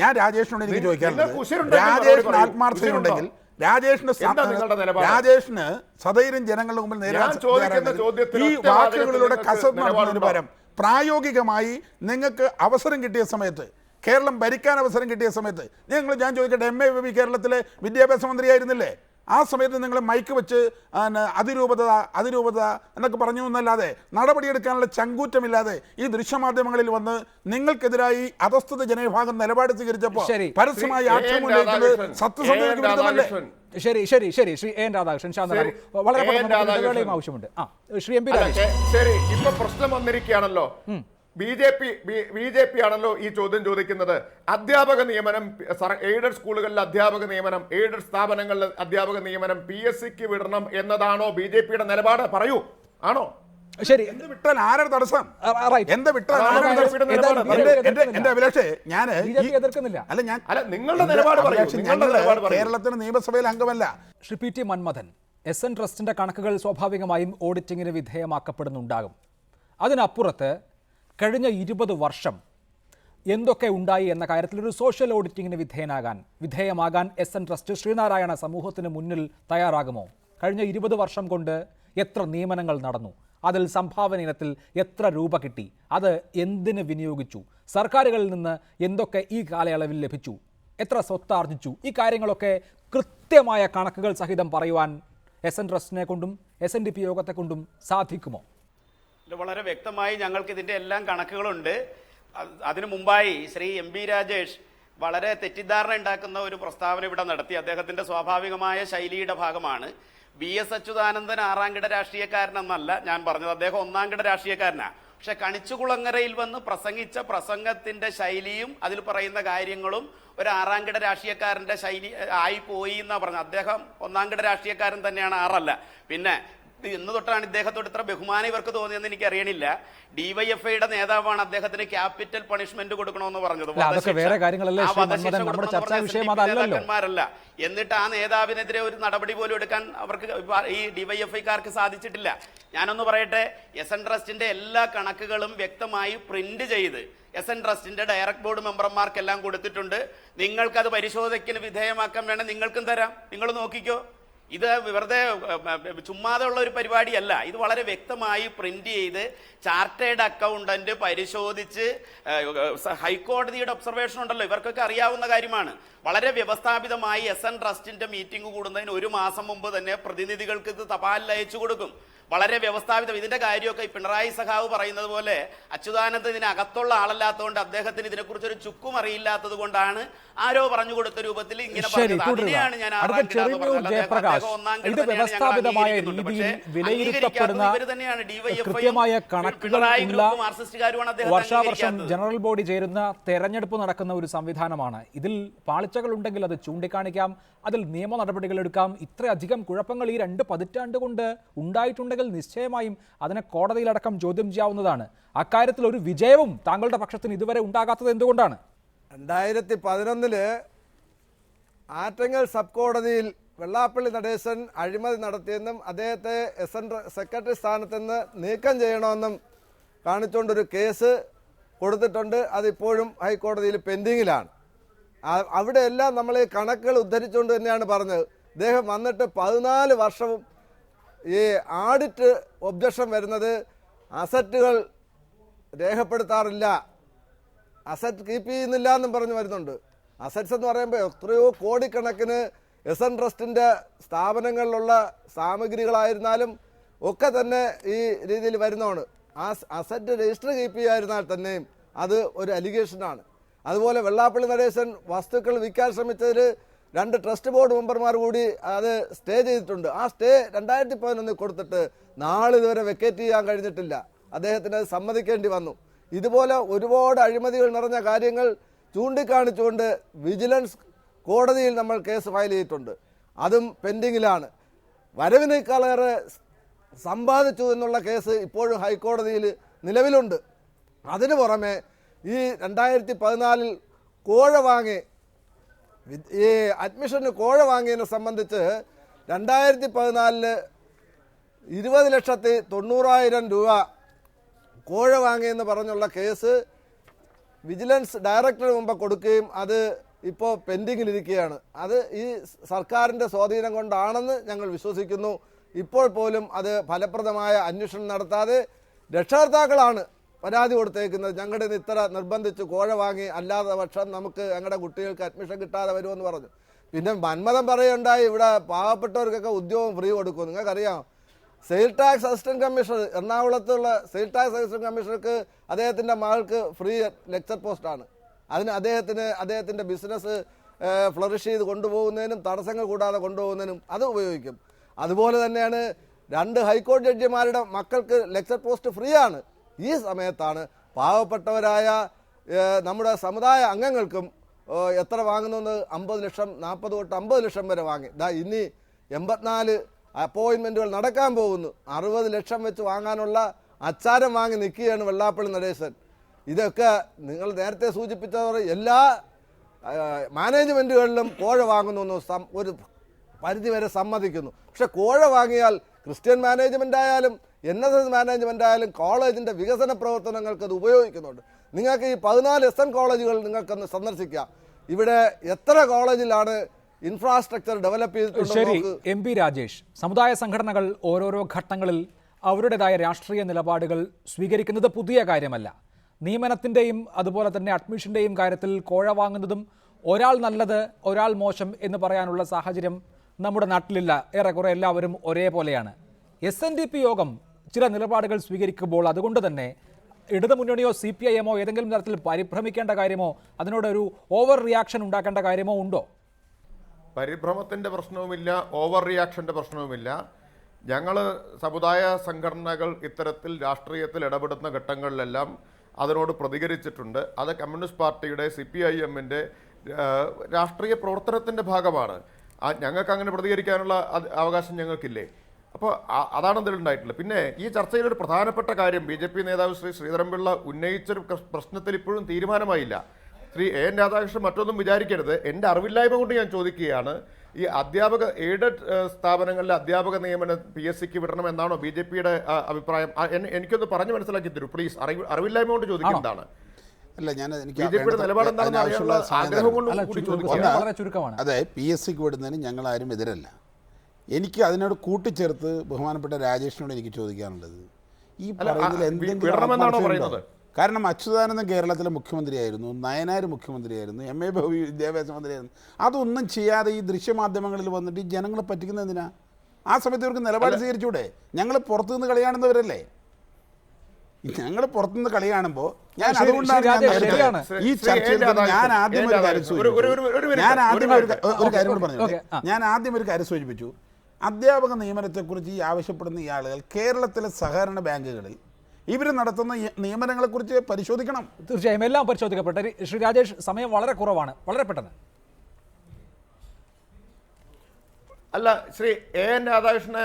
ഞാൻ രാജേഷിനോട് എനിക്ക് ചോദിക്കാറുണ്ട്, രാജേഷിന് ആത്മാർത്ഥതയുണ്ടെങ്കിൽ രാജേഷിന് സധൈര്യം ജനങ്ങളുടെ മുമ്പിൽ നേരിടാൻ ഈ വാക്കുകളിലൂടെ കസർത്ത് നടത്തുന്നതിന് പകരം പ്രായോഗികമായി നിങ്ങൾക്ക് അവസരം കിട്ടിയ സമയത്ത്, കേരളം ഭരിക്കാൻ അവസരം കിട്ടിയ സമയത്ത് ഞാൻ ചോദിക്കട്ടെ, MA ബേബി കേരളത്തിലെ വിദ്യാഭ്യാസ മന്ത്രിയായിരുന്നില്ലേ? ആ സമയത്ത് നിങ്ങൾ മൈക്ക് വെച്ച് അതിരൂപത എന്നൊക്കെ പറഞ്ഞു എന്നല്ലാതെ നടപടിയെടുക്കാനുള്ള ചങ്കൂറ്റമില്ലാതെ ഈ ദൃശ്യമാധ്യമങ്ങളിൽ വന്ന് നിങ്ങൾക്കെതിരായി അധസ്ഥിത ജനവിഭാഗം നിലപാട് സ്വീകരിച്ചപ്പോൾ പരസ്യമായി ആക്ഷേപം ഉന്നയിക്കുന്നത് സത്യസന്ധതയ്ക്ക് വിരുദ്ധമല്ലേ? ശരി ശരി ശരി ശ്രീ എൻ രാധാകൃഷ്ണൻ വളരെ ആവശ്യമുണ്ട്. ശ്രീ MP രാജേഷ്, ശരി, ഇപ്പൊ പ്രശ്നം വന്നിരിക്കുകയാണല്ലോ. BJP ആണല്ലോ ഈ ചോദ്യം ചോദിക്കുന്നത്. അധ്യാപക നിയമനം, എയ്ഡഡ് സ്കൂളുകളിലെ അധ്യാപക നിയമനം, എയ്ഡഡ് സ്ഥാപനങ്ങളിലെ അധ്യാപക നിയമനം PSCക്ക് വിടണം എന്നതാണോ BJPയുടെ നിലപാട്? പറയൂ, ആണോ? ശരി, എന്ത് വിട്ടാൽ ആരുടെ തടസ്സം? എന്ത് വിട്ടാൽ എന്റെ അഭിലാഷേ, ഞാൻ എതിർക്കുന്നില്ല. അല്ല, നിങ്ങളുടെ നിലപാട് പറയൂ. കേരളത്തിന് നിയമസഭയിൽ അംഗമല്ല. ശ്രീ PT മന്മഥൻ, SN ട്രസ്റ്റിന്റെ കണക്കുകൾ സ്വാഭാവികമായും ഓഡിറ്റിങ്ങിന് വിധേയമാക്കപ്പെടുന്നുണ്ടാകും. അതിനപ്പുറത്ത് കഴിഞ്ഞ 20 വർഷം എന്തൊക്കെ ഉണ്ടായി എന്ന കാര്യത്തിൽ ഒരു സോഷ്യൽ ഓഡിറ്റിങ്ങിന് വിധേയമാകാൻ SN ട്രസ്റ്റ് ശ്രീനാരായണ സമൂഹത്തിന് മുന്നിൽ തയ്യാറാകുമോ? കഴിഞ്ഞ 20 വർഷം കൊണ്ട് എത്ര നിയമനങ്ങൾ നടന്നു? അതിൽ സംഭാവന ഇനത്തിൽ എത്ര രൂപ കിട്ടി? അത് എന്തിന് വിനിയോഗിച്ചു? സർക്കാരുകളിൽ നിന്ന് എന്തൊക്കെ ഈ കാലയളവിൽ ലഭിച്ചു? എത്ര സ്വത്ത് ആർജിച്ചു? ഈ കാര്യങ്ങളൊക്കെ കൃത്യമായ കണക്കുകൾ സഹിതം പറയുവാൻ SN ട്രസ്റ്റിനെ കൊണ്ടും SNDP യോഗത്തെ കൊണ്ടും സാധിക്കുമോ? വളരെ വ്യക്തമായി ഞങ്ങൾക്ക് ഇതിൻ്റെ എല്ലാം കണക്കുകളുണ്ട്. അതിനു മുമ്പായി ശ്രീ MP രാജേഷ് വളരെ തെറ്റിദ്ധാരണ ഉണ്ടാക്കുന്ന ഒരു പ്രസ്താവന ഇവിടെ നടത്തി. അദ്ദേഹത്തിൻ്റെ സ്വാഭാവികമായ ശൈലിയുടെ ഭാഗമാണ്. BS അച്യുതാനന്ദൻ 6ാം കിട രാഷ്ട്രീയക്കാരനെന്നല്ല ഞാൻ പറഞ്ഞത്, അദ്ദേഹം 1ാം കിട രാഷ്ട്രീയക്കാരനാണ്. പക്ഷെ കണിച്ചുകുളങ്ങരയിൽ വന്ന് പ്രസംഗിച്ച പ്രസംഗത്തിൻ്റെ ശൈലിയും അതിൽ പറയുന്ന കാര്യങ്ങളും ഒരു 6ാം കിട രാഷ്ട്രീയക്കാരൻ്റെ ശൈലി ആയിപ്പോയി എന്നാണ് പറഞ്ഞത്. അദ്ദേഹം 1ാം കിട രാഷ്ട്രീയക്കാരൻ തന്നെയാണ്, 6അല്ല. പിന്നെ ഇന്ന് തൊട്ടാണ് ഇദ്ദേഹത്തോട് ഇത്ര ബഹുമാനം ഇവർക്ക് തോന്നിയെന്ന് എനിക്ക് അറിയണില്ല. DYFIയുടെ നേതാവാണ് അദ്ദേഹത്തിന് ക്യാപിറ്റൽ പണിഷ്മെന്റ് കൊടുക്കണമെന്ന് പറഞ്ഞത്. നേതാക്കന്മാരല്ല. എന്നിട്ട് ആ നേതാവിനെതിരെ ഒരു നടപടി പോലും എടുക്കാൻ അവർക്ക് ഈ DYFIക്കാർക്ക് സാധിച്ചിട്ടില്ല. ഞാനൊന്ന് പറയട്ടെ, SN ട്രസ്റ്റിന്റെ എല്ലാ കണക്കുകളും വ്യക്തമായി പ്രിന്റ് ചെയ്ത് SN ട്രസ്റ്റിന്റെ ഡയറക്ട് ബോർഡ് മെമ്പർമാർക്കെല്ലാം കൊടുത്തിട്ടുണ്ട്. നിങ്ങൾക്കത് പരിശോധനയ്ക്ക് വിധേയമാക്കാൻ വേണം, നിങ്ങൾക്കും തരാം, നിങ്ങൾ നോക്കിക്കോ. ഇത് വെറുതെ ചുമ്മാതെ ഉള്ള ഒരു പരിപാടിയല്ല. ഇത് വളരെ വ്യക്തമായി പ്രിന്റ് ചെയ്ത് ചാർട്ടേഡ് അക്കൗണ്ടന്റ് പരിശോധിച്ച് ഹൈക്കോടതിയുടെ ഒബ്സർവേഷൻ ഉണ്ടല്ലോ, ഇവർക്കൊക്കെ അറിയാവുന്ന കാര്യമാണ്. വളരെ വ്യവസ്ഥാപിതമായി SN ട്രസ്റ്റിന്റെ മീറ്റിംഗ് കൂടുന്നതിന് 1 മാസം മുമ്പ് തന്നെ പ്രതിനിധികൾക്ക് ഇത് തപാലിൽ അയച്ചു കൊടുക്കും. വളരെ വ്യവസ്ഥാപിതം. ഇതിന്റെ കാര്യമൊക്കെ ഈ പിണറായി സഖാവ് പറയുന്നത് പോലെ അച്യുതാനന്ദൻ ഇതിനകത്തുള്ള ആളല്ലാത്തതുകൊണ്ട് അദ്ദേഹത്തിന് ഇതിനെക്കുറിച്ച് ഒരു ചുക്കും അറിയില്ലാത്തത് കൊണ്ടാണ് ആരോ പറഞ്ഞു കൊടുത്ത രൂപത്തിൽ ഇങ്ങനെ പറഞ്ഞത്. അതിനെയാണ് ഞാൻ ഇത് വ്യവസ്ഥാപിതമായ രീതിയിൽ വിലയിരുത്തപ്പെടുന്ന കൃത്യമായ കണക്കുകളുള്ള വർഷാവർഷം ജനറൽ ബോഡി ചേരുന്ന തെരഞ്ഞെടുപ്പ് നടക്കുന്ന ഒരു സംവിധാനമാണ്. ഇതിൽ പാളിച്ചകൾ ഉണ്ടെങ്കിൽ അത് ചൂണ്ടിക്കാണിക്കാം, അതിൽ നിയമ നടപടികൾ എടുക്കാം. ഇത്രയധികം കുഴപ്പങ്ങൾ ഈ 2 പതിറ്റാണ്ട് കൊണ്ട് ഉണ്ടായിട്ടുണ്ടെങ്കിൽ നിശ്ചയമായും അതിനെ കോടതിയിലടക്കം ചോദ്യം ചെയ്യാവുന്നതാണ്. അക്കാര്യത്തിൽ ഒരു വിജയവും താങ്കളുടെ പക്ഷത്തിന് ഇതുവരെ ഉണ്ടാകാത്തത് എന്തുകൊണ്ടാണ്? 2011 ആറ്റിങ്ങൽ സബ് കോടതിയിൽ വെള്ളാപ്പള്ളി നടേശൻ അഴിമതി നടത്തിയെന്നും അദ്ദേഹത്തെ സെക്രട്ടറി സ്ഥാനത്ത് നിന്ന് നീക്കം ചെയ്യണമെന്നും കാണിച്ചുകൊണ്ടൊരു കേസ് കൊടുത്തിട്ടുണ്ട്. അതിപ്പോഴും ഹൈക്കോടതിയിൽ പെൻഡിങ്ങിലാണ്. അവിടെയെല്ലാം നമ്മൾ ഈ കണക്കുകൾ ഉദ്ധരിച്ചുകൊണ്ട് തന്നെയാണ് പറഞ്ഞത്. അദ്ദേഹം വന്നിട്ട് 14 വർഷവും ഈ ആഡിറ്റ് ഒബ്ജക്ഷൻ വരുന്നത് അസറ്റുകൾ രേഖപ്പെടുത്താറില്ല, അസറ്റ് കീപ്പ് ചെയ്യുന്നില്ല എന്നും പറഞ്ഞു വരുന്നുണ്ട്. അസറ്റ്സ് എന്ന് പറയുമ്പോൾ എത്രയോ കോടിക്കണക്കിന് എസ് ട്രസ്റ്റിൻ്റെ സ്ഥാപനങ്ങളിലുള്ള സാമഗ്രികളായിരുന്നാലും ഒക്കെ തന്നെ ഈ രീതിയിൽ വരുന്നതാണ്. ആ അസറ്റ് രജിസ്റ്റർ കീപ്പ് ചെയ്യാതിരുന്നാൽ തന്നെയും അത് ഒരു അലിഗേഷനാണ്. അതുപോലെ വെള്ളാപ്പള്ളി നടേശൻ വസ്തുക്കൾ വിൽക്കാൻ ശ്രമിച്ചതിൽ 2 ട്രസ്റ്റ് ബോർഡ് മെമ്പർമാർ കൂടി അത് സ്റ്റേ ചെയ്തിട്ടുണ്ട്. ആ സ്റ്റേ 2011 കൊടുത്തിട്ട് നാളിതുവരെ വെക്കേറ്റ് ചെയ്യാൻ കഴിഞ്ഞിട്ടില്ല. അദ്ദേഹത്തിന് അത് സമ്മതിക്കേണ്ടി വന്നു. ഇതുപോലെ ഒരുപാട് അഴിമതികൾ നിറഞ്ഞ കാര്യങ്ങൾ ചൂണ്ടിക്കാണിച്ചുകൊണ്ട് വിജിലൻസ് കോടതിയിൽ നമ്മൾ കേസ് ഫയൽ ചെയ്തിട്ടുണ്ട്. അതും പെൻഡിങ്ങിലാണ്. വരവിനേക്കാളേറെ സമ്പാദിച്ചു എന്നുള്ള കേസ് ഇപ്പോഴും ഹൈക്കോടതിയിൽ നിലവിലുണ്ട്. അതിനു പുറമെ ഈ 2014 കോഴ വാങ്ങി ഈ അഡ്മിഷന് കോഴ വാങ്ങിയതിനെ സംബന്ധിച്ച് 2014 20,90,000 രൂപ കോഴ വാങ്ങിയെന്ന് പറഞ്ഞുള്ള കേസ് വിജിലൻസ് ഡയറക്ടറിന് മുമ്പ് കൊടുക്കുകയും അത് ഇപ്പോൾ പെൻഡിങ്ങിലിരിക്കുകയാണ്. അത് ഈ സർക്കാരിൻ്റെ സ്വാധീനം കൊണ്ടാണെന്ന് ഞങ്ങൾ വിശ്വസിക്കുന്നു. ഇപ്പോൾ പോലും അത് ഫലപ്രദമായ അന്വേഷണം നടത്താതെ രക്ഷകർത്താക്കളാണ് പരാതി കൊടുത്തേക്കുന്നത്. ഞങ്ങളുടെ ഇത്ര നിർബന്ധിച്ച് കോഴ വാങ്ങി, അല്ലാതെ പക്ഷം നമുക്ക് ഞങ്ങളുടെ കുട്ടികൾക്ക് അഡ്മിഷൻ കിട്ടാതെ വരുമെന്ന് പറഞ്ഞു. പിന്നെ മന്മഥം പറയുണ്ടായി ഇവിടെ പാവപ്പെട്ടവർക്കൊക്കെ ഉദ്യോഗം ഫ്രീ കൊടുക്കും. നിങ്ങൾക്കറിയാം, സെയിൽ ടാക്സ് അസിസ്റ്റന്റ് കമ്മീഷണർ എറണാകുളത്തുള്ള സെയിൽ ടാക്സ് അസിസ്റ്റന്റ് കമ്മീഷണർക്ക് അദ്ദേഹത്തിൻ്റെ മകൾക്ക് ഫ്രീ ലെക്ചർ പോസ്റ്റാണ്. അതിന് അദ്ദേഹത്തിൻ്റെ ബിസിനസ് ഫ്ലറിഷ് ചെയ്ത് കൊണ്ടുപോകുന്നതിനും തടസ്സങ്ങൾ കൂടാതെ കൊണ്ടുപോകുന്നതിനും അത് ഉപയോഗിക്കും. അതുപോലെ തന്നെയാണ് 2 ഹൈക്കോടതി ജഡ്ജിമാരുടെ മക്കൾക്ക് ലെക്ചർ പോസ്റ്റ് ഫ്രീ ആണ്. ഈ സമയത്താണ് പാവപ്പെട്ടവരായ നമ്മുടെ സമുദായ അംഗങ്ങൾക്കും എത്ര വാങ്ങുന്നത് 50 ലക്ഷം, 40 തൊട്ട് 50 ലക്ഷം വരെ വാങ്ങി. ഇനി 84 അപ്പോയിൻമെൻറ്റുകൾ നടക്കാൻ പോകുന്നു. 60 ലക്ഷം വെച്ച് വാങ്ങാനുള്ള അച്ചാരം വാങ്ങി നിൽക്കുകയാണ് വെള്ളാപ്പള്ളി നടേശൻ. ഇതൊക്കെ നിങ്ങൾ നേരത്തെ സൂചിപ്പിച്ചതോടെ എല്ലാ മാനേജ്മെൻറ്റുകളിലും കോഴ വാങ്ങുന്നു ഒരു പരിധിവരെ സമ്മതിക്കുന്നു. പക്ഷെ കോഴ വാങ്ങിയാൽ ക്രിസ്ത്യൻ മാനേജ്മെൻ്റ് ആയാലും NSS മാനേജ്മെൻ്റ് ആയാലും കോളേജിൻ്റെ വികസന പ്രവർത്തനങ്ങൾക്ക് അത് ഉപയോഗിക്കുന്നുണ്ട്. നിങ്ങൾക്ക് ഈ 14 SN കോളേജുകൾ നിങ്ങൾക്കൊന്ന് സന്ദർശിക്കാം. ഇവിടെ എത്ര കോളേജിലാണ് ഇൻഫ്രാസ്ട്രക്ചർ ഡെവലപ്പ് ചെയ്തിട്ടുണ്ട്. ശരി, MP രാജേഷ്, സമുദായ സംഘടനകൾ ഓരോരോ ഘട്ടങ്ങളിൽ അവരുടേതായ രാഷ്ട്രീയ നിലപാടുകൾ സ്വീകരിക്കുന്നത് പുതിയ കാര്യമല്ല. നിയമനത്തിൻ്റെയും അതുപോലെ തന്നെ അഡ്മിഷൻ്റെയും കാര്യത്തിൽ കോഴ വാങ്ങുന്നതും ഒരാൾ നല്ലത് ഒരാൾ മോശം എന്ന് പറയാനുള്ള സാഹചര്യം നമ്മുടെ നാട്ടിലില്ല. ഏറെക്കുറെ എല്ലാവരും ഒരേപോലെയാണ്. SNDP യോഗം ചില നിലപാടുകൾ സ്വീകരിക്കുമ്പോൾ അതുകൊണ്ട് തന്നെ ഇടതുമുന്നണിയോ CPIMോ ഏതെങ്കിലും തരത്തിൽ പരിഭ്രമിക്കേണ്ട കാര്യമോ അതിനോടൊരു ഓവർ റിയാക്ഷൻ ഉണ്ടാക്കേണ്ട കാര്യമോ ഉണ്ടോ? പരിഭ്രമത്തിൻ്റെ പ്രശ്നവുമില്ല, ഓവർ റിയാക്ഷൻ്റെ പ്രശ്നവുമില്ല. ഞങ്ങൾ സമുദായ സംഘടനകൾ ഇത്തരത്തിൽ രാഷ്ട്രീയത്തിൽ ഇടപെടുന്ന ഘട്ടങ്ങളിലെല്ലാം അതിനോട് പ്രതികരിച്ചിട്ടുണ്ട്. അത് കമ്മ്യൂണിസ്റ്റ് പാർട്ടിയുടെ CPIMൻ്റെ രാഷ്ട്രീയ പ്രവർത്തനത്തിൻ്റെ ഭാഗമാണ്. ഞങ്ങൾക്ക് അങ്ങനെ പ്രതികരിക്കാനുള്ള അവകാശം ഞങ്ങൾക്കില്ലേ? അപ്പോൾ അതാണ് ഇതിലുണ്ടായിട്ടുള്ളത്. പിന്നെ ഈ ചർച്ചയിലൊരു പ്രധാനപ്പെട്ട കാര്യം BJP നേതാവ് ശ്രീ ശ്രീധരൻപിള്ള ഉന്നയിച്ചൊരു പ്രശ്നത്തിൽ ഇപ്പോഴും തീരുമാനമായില്ല. ശ്രീ AN രാധാകൃഷ്ണൻ മറ്റൊന്നും വിചാരിക്കരുത്, എൻ്റെ അറിവില്ലായ്മ കൊണ്ട് ഞാൻ ചോദിക്കുകയാണ്. ഈ എയ്ഡഡ് സ്ഥാപനങ്ങളിലെ അധ്യാപക നിയമനം PSCക്ക് വിടണമെന്നാണോ BJPയുടെ അഭിപ്രായം? എനിക്കൊന്ന് പറഞ്ഞു മനസ്സിലാക്കി തരൂ പ്ലീസ്. അറിവില്ലായ്മ കൊണ്ട് ചോദിക്കുന്നതാണ്. അല്ല, ഞാൻ BJPയുടെ നിലപാട് എന്താണെന്ന് അറിയാനുള്ള ആഗ്രഹം കൊണ്ട് കൂടി ചോദിക്കുകയാണ്. അതെ, PSCക്ക് വിടുന്നതിന് ഞങ്ങളാരും എതിരല്ല. എനിക്ക് അതിനോട് കൂട്ടിച്ചേർത്ത് ബഹുമാനപ്പെട്ട രാജേഷിനോട് എനിക്ക് ചോദിക്കാനുള്ളത്, ഈ പറയുന്നതിൽ എന്തെങ്കിലും, കാരണം അച്യുതാനന്ദൻ കേരളത്തിലെ മുഖ്യമന്ത്രിയായിരുന്നു, നയനാർ മുഖ്യമന്ത്രിയായിരുന്നു, MA ഭവി വിദ്യാഭ്യാസ മന്ത്രിയായിരുന്നു. അതൊന്നും ചെയ്യാതെ ഈ ദൃശ്യമാധ്യമങ്ങളിൽ വന്നിട്ട് ഈ ജനങ്ങളെ പറ്റിക്കുന്നതിനാ? ആ സമയത്ത് ഇവർക്ക് നിലപാട് സ്വീകരിച്ചൂടെ? ഞങ്ങൾ പുറത്തുനിന്ന് കളി കാണുന്നവരല്ലേ? ഞങ്ങൾ പുറത്തുനിന്ന് കളി കാണുമ്പോൾ ഞാൻ അതുകൊണ്ടാണ് ഈ ചർച്ചയിൽ ഞാൻ ആദ്യം ഒരു കാര്യം സൂചിപ്പിച്ചു. അധ്യാപക നിയമനത്തെക്കുറിച്ച് ഈ ആവശ്യപ്പെടുന്ന ഈ ആളുകൾ കേരളത്തിലെ സഹകരണ ബാങ്കുകളിൽ ഇവർ നടത്തുന്ന നിയമനങ്ങളെക്കുറിച്ച് പരിശോധിക്കണം. തീർച്ചയായും എല്ലാം പരിശോധിക്കപ്പെട്ടെ. ശ്രീ രാജേഷ്, സമയം വളരെ കുറവാണ്, വളരെ പെട്ടെന്ന്. അല്ല, ശ്രീ എൻ രാധാകൃഷ്ണന്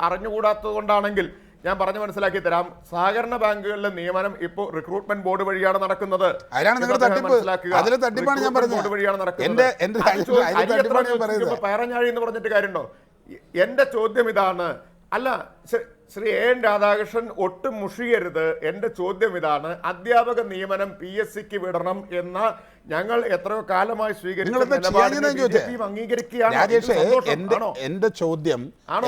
അറിഞ്ഞുകൂടാത്തത് കൊണ്ടാണെങ്കിൽ ഞാൻ പറഞ്ഞു മനസ്സിലാക്കി തരാം. സഹകരണ ബാങ്കുകളിലെ നിയമനം ഇപ്പോൾ റിക്രൂട്ട്മെന്റ് ബോർഡ് വഴിയാണ് നടക്കുന്നത്. ബോർഡ് വഴിയാണ് നടക്കുന്നത്. പയറഞ്ഞാഴി എന്ന് പറഞ്ഞിട്ട് കാര്യമുണ്ടോ? എന്റെ ചോദ്യം ഇതാണ്. അല്ല, ശ്രീ എൻ രാധാകൃഷ്ണൻ ഒട്ടും മുഷിയരുത്. എന്റെ ചോദ്യം ഇതാണ്. അധ്യാപക നിയമനം PSCക്ക് വിടണം എന്ന ഞങ്ങൾ എത്രയോ കാലമായി എന്റെ ചോദ്യം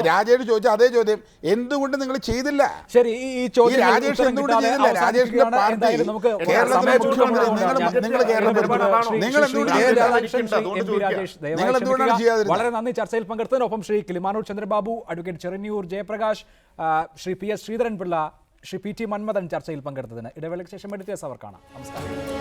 രാജേഷ് ചോദിച്ച അതേ ചോദ്യം എന്തുകൊണ്ട് നിങ്ങൾ ചെയ്തില്ല? ശരി, ഈ ചോദ്യം രാജേഷ് എന്തുകൊണ്ട് ചെയ്തില്ല? രാജേഷിന്റെ പാർട്ടി കേരളത്തിലെ മുഖ്യമന്ത്രി, നിങ്ങൾ എന്തുകൊണ്ടാണ് ചെയ്യാതിരുന്നത്? വളരെ നന്ദി ചർച്ചയിൽ പങ്കെടുത്തതിനൊപ്പം Sri Kilimanoor Chandrababu, advocate Cherunniyoor Jayaprakash, Sri PS Sreedharan Pillai, Sri PT Manmadhan ചർച്ചയിൽ പങ്കെടുത്തതിന്. ഇടവേളയ്ക്ക് ശേഷം എഡിറ്റേഴ്സ് അവർ കാണാം. നമസ്കാരം.